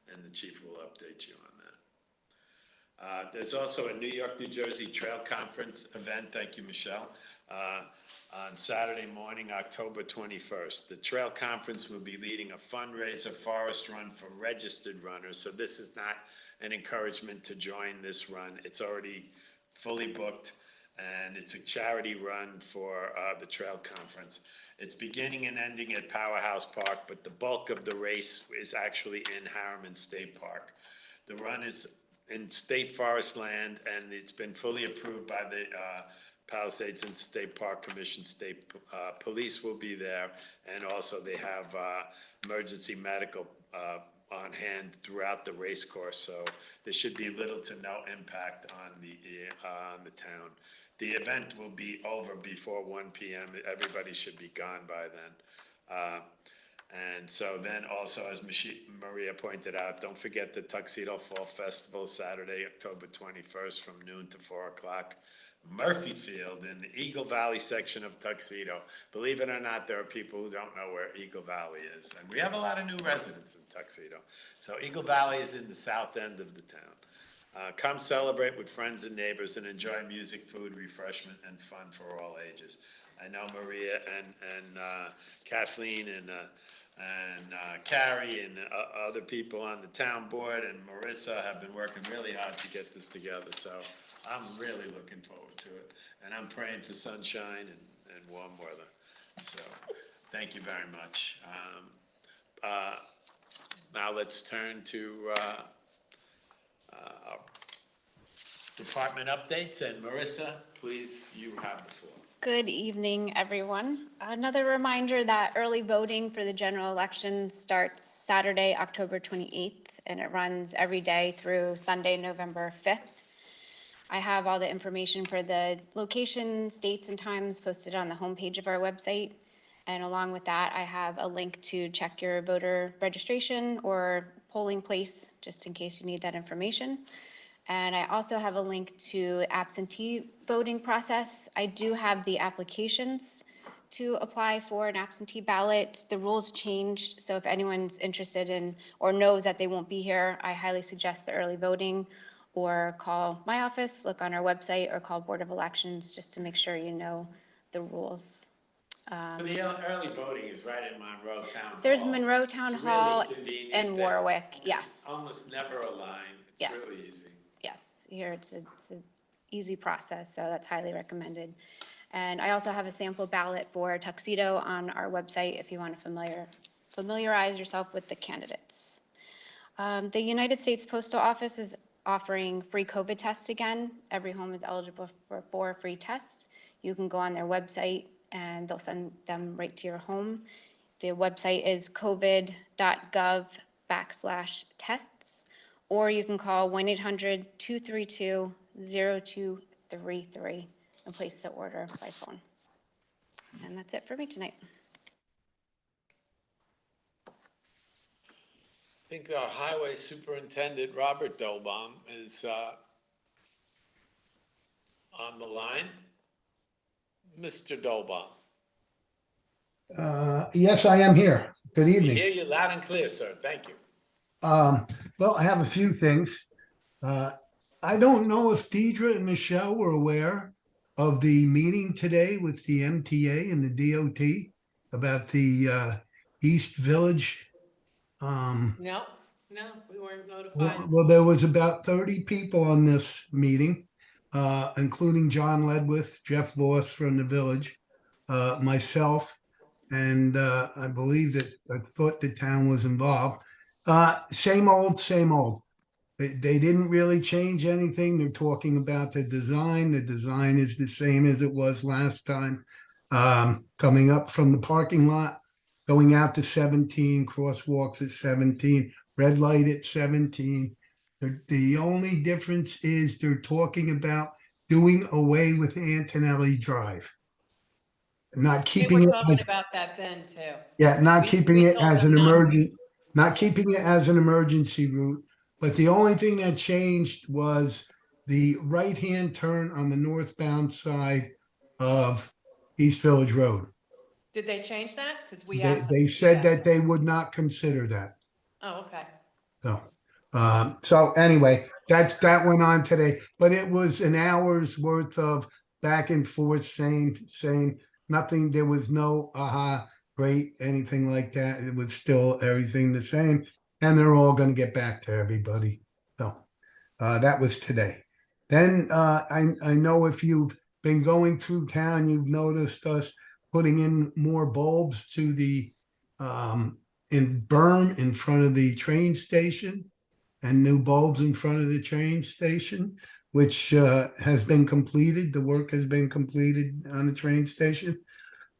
A: and the chief will update you on that. There's also a New York, New Jersey Trail Conference event, thank you, Michelle, on Saturday morning, October 21st. The Trail Conference will be leading a fundraiser forest run for registered runners, so this is not an encouragement to join this run. It's already fully booked, and it's a charity run for the Trail Conference. It's beginning and ending at Powerhouse Park, but the bulk of the race is actually in Harriman State Park. The run is in state forest land, and it's been fully approved by the Palisades and State Park Commission. State police will be there, and also they have emergency medical on hand throughout the race course, so there should be little to no impact on the town. The event will be over before 1 p.m. Everybody should be gone by then. And so then also, as Maria pointed out, don't forget the Tuxedo Fall Festival, Saturday, October 21st from noon to 4 o'clock. Murphy Field in the Eagle Valley section of Tuxedo. Believe it or not, there are people who don't know where Eagle Valley is. And we have a lot of new residents in Tuxedo. So Eagle Valley is in the south end of the town. Come celebrate with friends and neighbors and enjoy music, food, refreshment, and fun for all ages. I know Maria and Kathleen and Carrie and other people on the town board and Marissa have been working really hard to get this together. So I'm really looking forward to it. And I'm praying for sunshine and warm weather. So thank you very much. Now let's turn to our department updates. And Marissa, please, you have the floor.
I: Good evening, everyone. Another reminder that early voting for the general election starts Saturday, October 28th, and it runs every day through Sunday, November 5th. I have all the information for the locations, dates, and times posted on the homepage of our website. And along with that, I have a link to check your voter registration or polling place, just in case you need that information. And I also have a link to absentee voting process. I do have the applications to apply for an absentee ballot. The rules changed, so if anyone's interested in or knows that they won't be here, I highly suggest the early voting or call my office, look on our website, or call Board of Elections just to make sure you know the rules.
A: So the early voting is right in Monroe Town Hall.
I: There's Monroe Town
A: It's really
I: Hall
A: convenient
I: and
A: that
I: Warwick,
A: it's
I: yes.
A: almost never a line. It's
I: Yes.
A: really easy.
I: Yes, here it's an easy process, so that's highly recommended. And I also have a sample ballot for Tuxedo on our website if you want to familiarize yourself with the candidates. The United States Postal Office is offering free COVID tests again. Every home is eligible for 4 free tests. You can go on their website and they'll send them right to your home. The website is covid.gov/tests. Or you can call 1-800-232-0233 and place the order by phone. And that's it for me tonight.
A: I think our highway superintendent, Robert Dolbaum, is on the line. Mr. Dolbaum.
K: Yes, I am here. Good
A: We
K: evening.
A: hear you loud and clear, sir. Thank you.
K: Well, I have a few things. I don't know if Deidre and Michelle were aware of the meeting today with the MTA and the DOT about the East Village.
B: No, we weren't notified.
K: Well, there was about 30 people on this meeting, including John Ledwith, Jeff Voss from the village, myself, and I believe that I thought the town was involved. Same old, same old. They didn't really change anything. They're talking about the design. The design is the same as it was last time. Coming up from the parking lot, going out to 17, crosswalks at 17, red light at 17. The only difference is they're talking about doing away with Antonelli Drive. Not
B: We
K: keeping
B: were
K: it.
B: talking about that then too.
K: Yeah, not
B: We-
K: keeping
B: we
K: it
B: told
K: as
B: them
K: an
B: no.
K: not keeping it as an emergency route. But the only thing that changed was the right-hand turn on the northbound side of East Village Road.
B: Did they change that? Because we
K: They,
B: asked them.
K: they
B: to do
K: said that they would not consider that.
B: Oh, okay.
K: So anyway, that went on today, but it was an hour's worth of back and forth saying nothing. There was no great, anything like that. It was still everything the same, and they're all going to get back to everybody. So that was today. Then I know if you've been going through town, you've noticed us putting in more bulbs to the berm in front of the train station, and new bulbs in front of the train station, which has been completed. The work has been completed on the train station.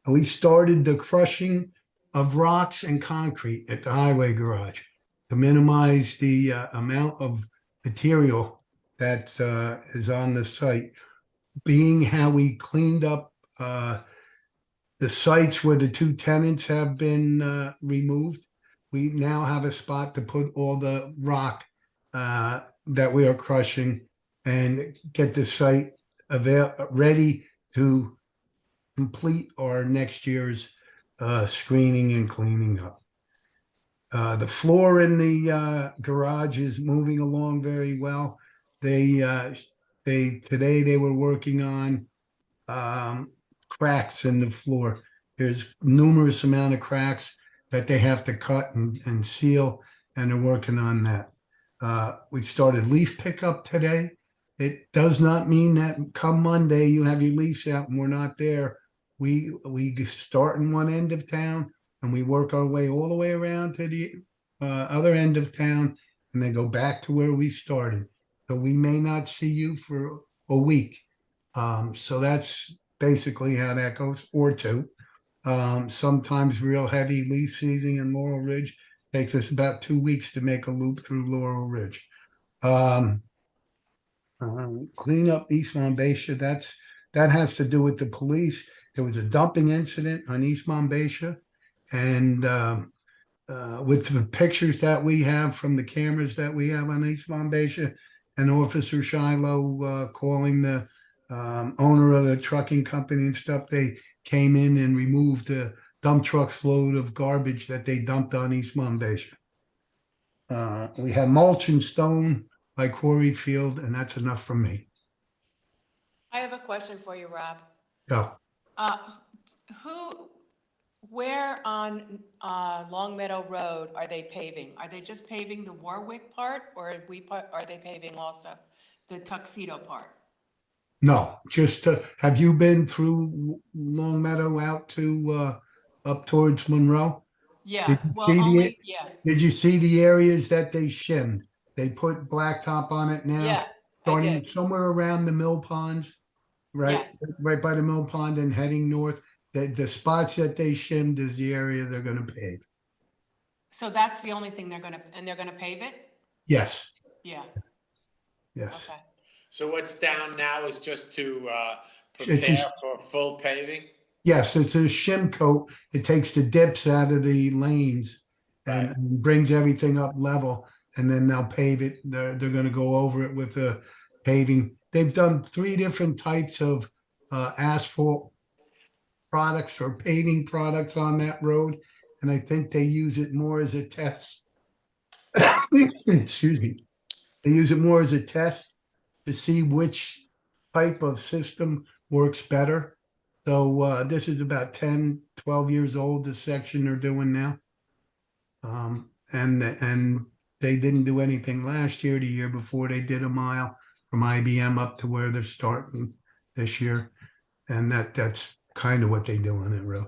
K: And we started the crushing of rocks and concrete at the highway garage to minimize the amount of material that is on the site. Being how we cleaned up the sites where the two tenants have been removed, we now have a spot to put all the rock that we are crushing and get the site ready to complete our next year's screening and cleaning up. The floor in the garage is moving along very well. Today they were working on cracks in the floor. There's numerous amount of cracks that they have to cut and seal, and they're working on that. We started leaf pickup today. It does not mean that come Monday you have your leaves out and we're not there. We start in one end of town and we work our way all the way around to the other end of town, and then go back to where we started. So we may not see you for a week. So that's basically how that goes, or two. Sometimes real heavy leaf seeding in Laurel Ridge takes us about 2 weeks to make a loop through Laurel Ridge. Clean up East Monbassia, that has to do with the police. There was a dumping incident on East Monbassia, and with the pictures that we have from the cameras that we have on East Monbassia, and Officer Shiloh calling the owner of the trucking company and stuff, they came in and removed a dump truck's load of garbage that they dumped on East Monbassia. We have mulch and stone by Quarry Field, and that's enough from me.
F: I have a question for you, Rob.
K: Go.
F: Where on Long Meadow Road are they paving? Are they just paving the Warwick part, or are they paving also the Tuxedo part?
K: No, just have you been through Long Meadow out to up towards Monroe?
F: Yeah,
K: Did you see the areas that they shimmed? They put blacktop on it now.
F: Yeah, I
K: Starting
F: did.
K: somewhere around the mill ponds, right?
F: Yes.
K: Right by the mill pond and heading north. The spots that they shimmed is the area they're gonna pave.
F: So that's the only thing they're gonna pave it?
K: Yes,
F: Yeah,
K: yes.
F: okay.
A: So what's down now is just to
K: It's
A: prepare for full paving?
K: Yes, it's a shim coat. It takes the dips out of the lanes and brings everything up level, and then they'll pave it. They're gonna go over it with the paving. They've done 3 different types of asphalt products or paving products on that road, and I think they use it more as a test. Excuse me. They use it more as a test to see which type of system works better. So this is about 10, 12 years old, the section they're doing now. And they didn't do anything last year. The year before, they did a mile from IBM up to where they're starting this year. And that's kind of what they do on that road.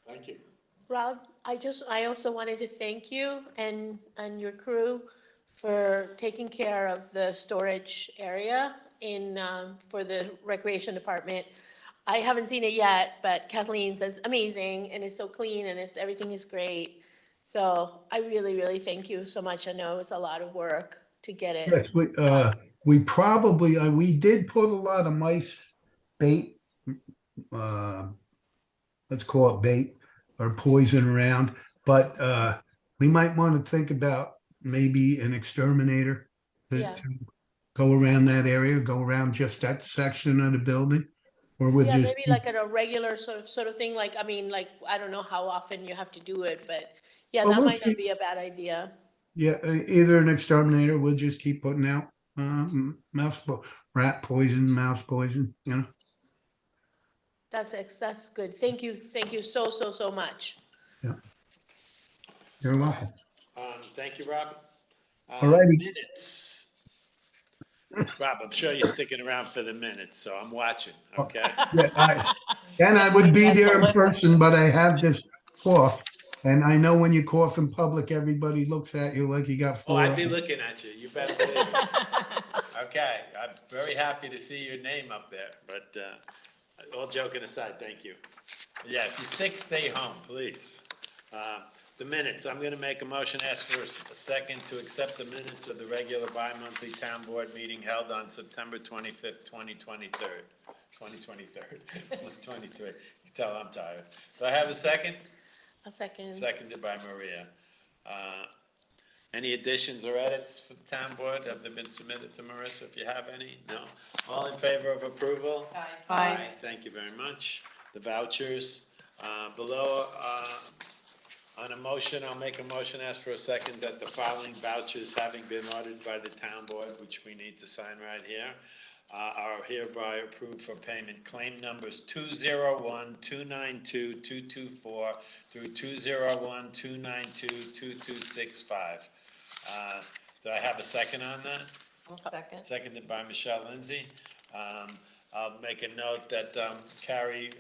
A: Thank you.
E: Rob, I also wanted to thank you and your crew for taking care of the storage area for the recreation department. I haven't seen it yet, but Kathleen says amazing, and it's so clean, and everything is great. So I really, really thank you so much. I know it was a lot of work to get it.
K: Yes, we probably, we did put a lot of mice bait, let's call it bait or poison around, but we might want to think about maybe an exterminator
E: Yeah.
K: to go around that area, go around just that section of the building, or we'll
E: Yeah,
K: just.
E: maybe like at a regular sort of thing, like, I mean, like, I don't know how often you have to do it, but yeah,
K: Well,
E: that
K: we'll
E: might not
K: keep-
E: be a bad idea.
K: Yeah, either an exterminator, we'll just keep putting out rat poison, mouse poison, you know.
E: That's good. Thank you so much.
K: You're welcome.
A: Thank you, Rob.
K: All righty.
A: Minutes. Rob, I'm sure you're sticking around for the minutes, so I'm watching, okay?
K: Yeah, and I would be there in person, but I have this cough. And I know when you cough in public, everybody looks at you like you got
A: Oh,
K: 4.
A: I'd be looking at you. You better believe it. Okay, I'm very happy to see your name up there, but all joking aside, thank you. Yeah, if you stay home, please. The minutes, I'm gonna make a motion, ask for a second to accept the minutes of the regular bi-monthly town board meeting held on September 25th, 2023. 2023. 2023. You can tell I'm tired. Do I have a second?
E: A second.
A: Seconded by Maria. Any additions or edits for the town board? Have they been submitted to Marissa, if you have any? No? All in favor of approval?
B: Aye.
A: Thank you very much. The vouchers, below, on a motion, I'll make a motion, ask for a second, that the following vouchers having been ordered by the town board, which we need to sign right here, are hereby approved for payment. Claim numbers 201-292-224 through 201-292-2265. Do I have a second on that?
B: I'll second.
A: Seconded by Michelle Lindsay. I'll make a note that Carrie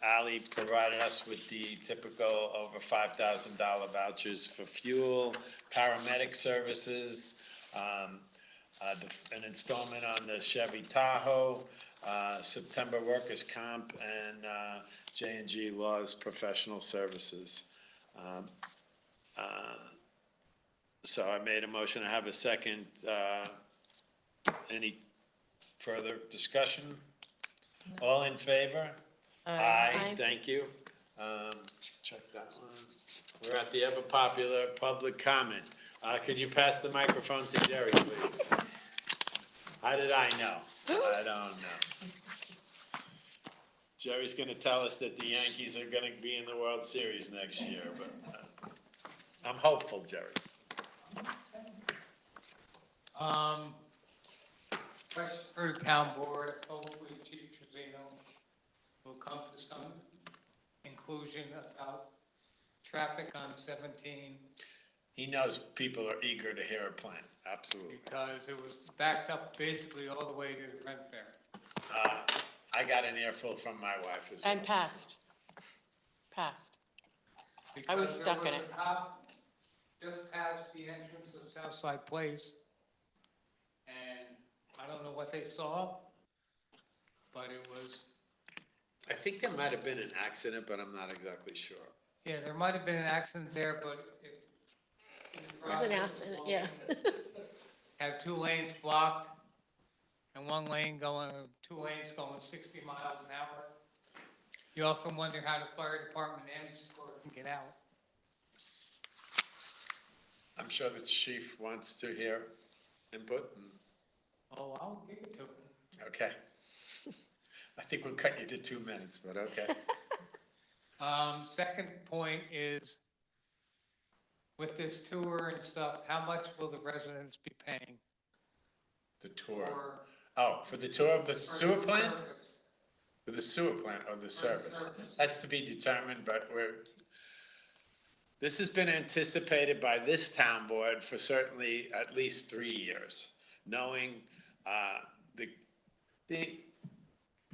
A: Alley provided us with the typical over $5,000 vouchers for fuel, paramedic services, an installment on the Chevy Tahoe, September workers' comp, and J&G Laws professional services. So I made a motion. I have a second. Any further discussion? All in favor? Aye. Thank you. Check that one. We're at the ever popular public comment. Could you pass the microphone to Jerry, please? How did I know? I don't know. Jerry's gonna tell us that the Yankees are gonna be in the World Series next year, but I'm hopeful, Jerry.
L: Question for the town board, hopefully Chief Trevino will come to some conclusion about traffic on 17,
A: He knows people are eager to hear a plan, absolutely.
L: because it was backed up basically all the way to Ren Fair.
A: I got an earful from my wife as well.
E: And passed. Passed. I was
L: Because
E: stuck in
L: there
E: it.
L: was a cop just past the entrance of Southside Place, and I don't know what they saw, but it was,
A: I think there might have been an accident, but I'm not exactly sure.
L: yeah, there might have been an accident there, but it. in the
E: There's an
L: process of
E: accident, yeah.
L: Have 2 lanes blocked, and 2 lanes going 60 miles an hour. You often wonder how the fire department ambulance corps can get out.
A: I'm sure the chief wants to hear input.
L: Oh, I'll give it to him.
A: Okay. I think we'll cut you to 2 minutes, but okay.
L: Second point is, with this tour and stuff, how much will the residents be paying
A: The tour.
L: for?
A: Oh, for the tour of the
L: for
A: sewer
L: the
A: plant?
L: service?
A: For the sewer plant or the service?
L: service.
A: That's to be determined, but this has been anticipated by this town board for certainly at least 3 years, knowing the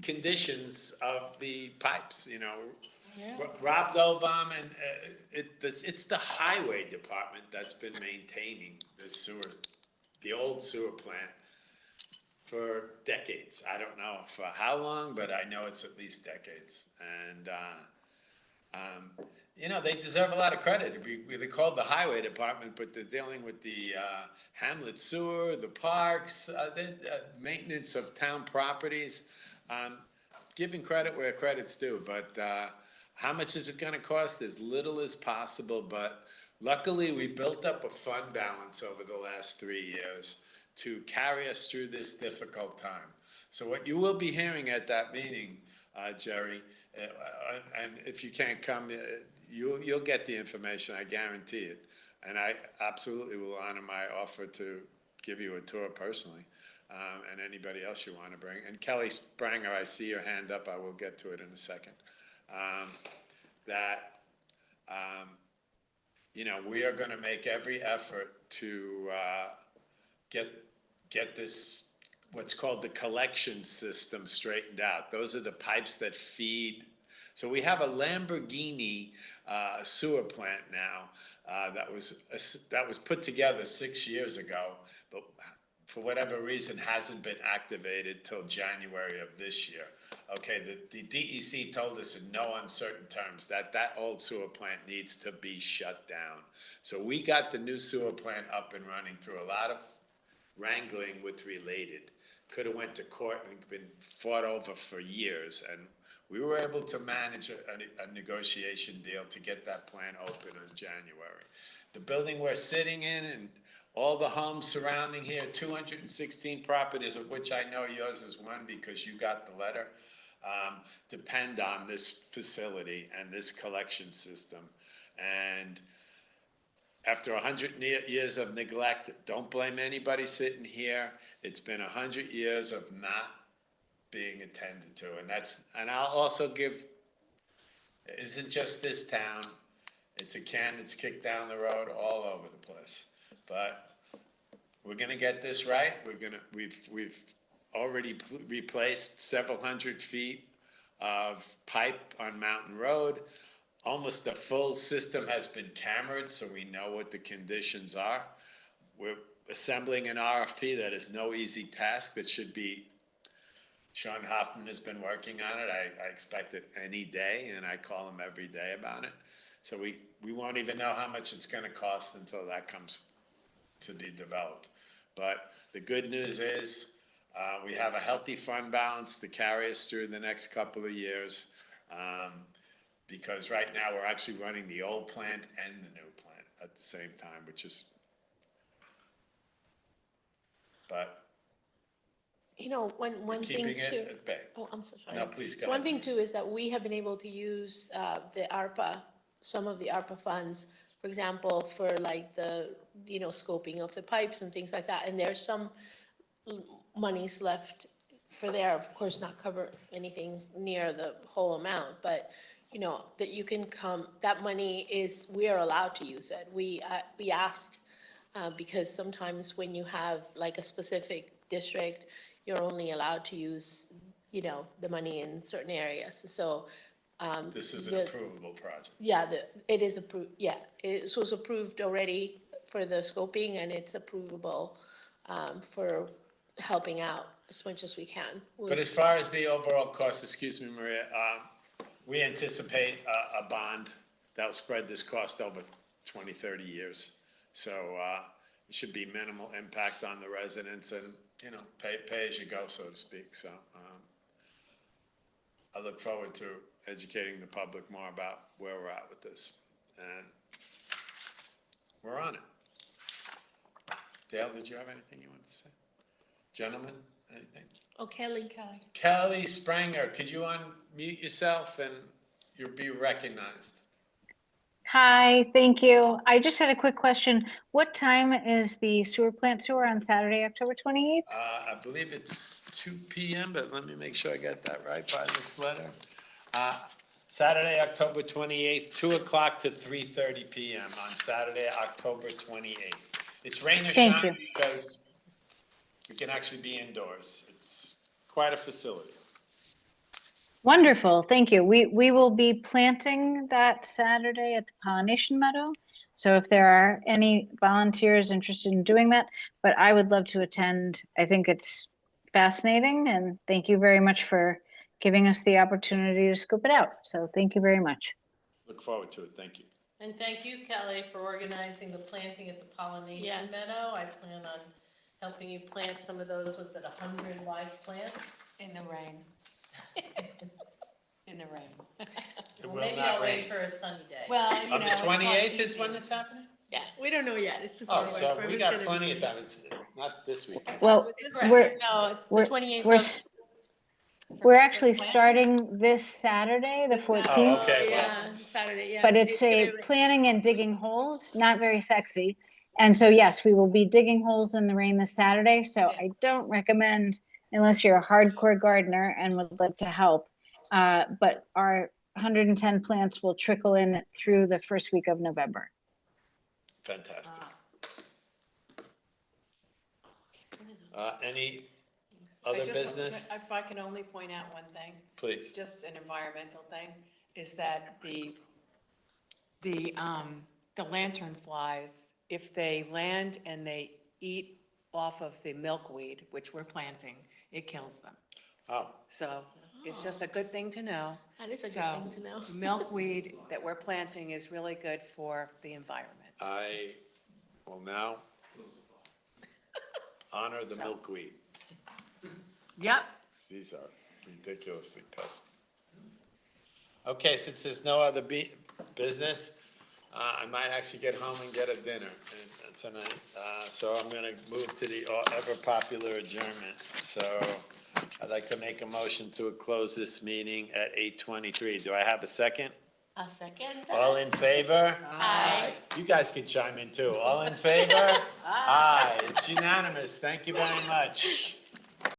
A: conditions of the pipes, you know. Rob Dolbaum, and it's the highway department that's been maintaining the sewer, the old sewer plant for decades. I don't know for how long, but I know it's at least decades. And, you know, they deserve a lot of credit. They're called the highway department, but they're dealing with the Hamlet sewer, the parks, maintenance of town properties. Giving credit where credit's due, but how much is it gonna cost? As little as possible, but luckily we built up a fund balance over the last 3 years to carry us through this difficult time. So what you will be hearing at that meeting, Jerry, and if you can't come, you'll get the information, I guarantee it. And I absolutely will honor my offer to give you a tour personally, and anybody else you want to bring. And Kelly Spranger, I see your hand up, I will get to it in a second. You know, we are gonna make every effort to get this, what's called the collection system straightened out. Those are the pipes that feed. So we have a Lamborghini sewer plant now that was put together 6 years ago, but for whatever reason hasn't been activated till January of this year. Okay, the DEC told us in no uncertain terms that old sewer plant needs to be shut down. So we got the new sewer plant up and running through a lot of wrangling with Related. Could have went to court and been fought over for years, and we were able to manage a negotiation deal to get that plant open in January. The building we're sitting in and all the homes surrounding here, 216 properties, of which I know yours is one because you got the letter, depend on this facility and this collection system. And after 100 years of neglect, don't blame anybody sitting here. It's been 100 years of not being attended to. And I'll also give, it isn't just this town, it's a can that's kicked down the road all over the place. But we're gonna get this right. We've already replaced several hundred feet of pipe on Mountain Road. Almost the full system has been cambered, so we know what the conditions are. We're assembling an RFP that is no easy task. That should be, Sean Hoffman has been working on it. I expect it any day, and I call him every day about it. So we won't even know how much it's gonna cost until that comes to be developed. But the good news is, we have a healthy fund balance to carry us through the next couple of years. Because right now, we're actually running the old plant and the new plant at the same time, which is, but
E: You know, one thing
A: keeping
E: too.
A: it at bay.
E: Oh, I'm so sorry.
A: No, please go
E: One
A: ahead.
E: thing too is that we have been able to use the ARPA, some of the ARPA funds, for example, for like the, scoping of the pipes and things like that. And there's some monies left for there, of course, not cover anything near the whole amount, but, that you can come, that money is, we are allowed to use it. We asked, because sometimes when you have like a specific district, you're only allowed to use, the money in certain areas. So,
A: This is an approvable project.
E: yeah, it is approved, yeah. It was approved already for the scoping, and it's approvable for helping out as much as we can.
A: But as far as the overall cost, excuse me, Maria, we anticipate a bond that'll spread this cost over 20, 30 years. So it should be minimal impact on the residents and, pay as you go, so to speak. So I look forward to educating the public more about where we're at with this. And we're on it. Dale, did you have anything you wanted to say? Gentlemen, anything?
E: Oh, Kelly.
A: Kelly Spranger, could you unmute yourself and you'll be recognized?
M: Hi, thank you. I just had a quick question. What time is the sewer plant tour on Saturday, October 28th?
A: I believe it's 2 p.m., but let me make sure I got that right by this letter. Saturday, October 28th, 2 o'clock to 3:30 p.m. on Saturday, October 28th. It's rain or
M: Thank
A: shine
M: you.
A: because we can actually be indoors. It's quite a facility.
M: Wonderful, thank you. We will be planting that Saturday at the Pollination Meadow. So if there are any volunteers interested in doing that, but I would love to attend. I think it's fascinating, and thank you very much for giving us the opportunity to scoop it out. So thank you very much.
A: Look forward to it. Thank you.
B: And thank you, Kelly, for organizing the planting at the Pollination
E: Yes.
B: Meadow. I plan on helping you plant some of those, was it 100 live plants?
F: In the rain. In the rain.
A: It
B: Well,
A: will
B: maybe
A: not
B: I'll
A: rain.
B: wait for a sunny day.
F: Well,
A: On the 28th is when it's happening?
E: Yeah, we don't know yet. It's too
A: Oh,
E: far away.
A: so
E: But
A: we
E: it's
A: got
E: gonna
A: plenty
E: be-
A: of time. It's not this weekend.
M: Well,
E: Correct.
M: we're,
E: No, it's the
M: we're,
E: 28th
M: we're,
E: of.
M: s- we're actually starting this Saturday, the 14th.
A: Oh, okay, well,
E: Yeah, Saturday, yes.
M: But it's a
E: gonna-
M: planting and digging holes, not very sexy. And so, yes, we will be digging holes in the rain this Saturday. So
E: Yeah.
M: I don't recommend, unless you're a hardcore gardener and would like to help. But our 110 plants will trickle in through the first week of November.
A: fantastic. Any other business?
F: If I can only point out one thing,
A: Please.
F: just an environmental thing, is that the lantern flies, if they land and they eat off of the milkweed, which we're planting, it kills them.
A: Oh,
F: So it's just a good thing to know.
E: That is a good
F: So
E: thing to know.
F: milkweed that we're planting is really good for the environment.
A: I will now, Honor the milkweed.
F: Yep.
A: These are ridiculously pesky. Okay, since there's no other business, I might actually get home and get a dinner tonight. So I'm gonna move to the ever popular adjournment. So I'd like to make a motion to close this meeting at 8:23. Do I have a second?
E: A second.
A: All in favor?
E: Aye.
A: You guys can chime in too. All in favor? Aye. It's unanimous. Thank you very much.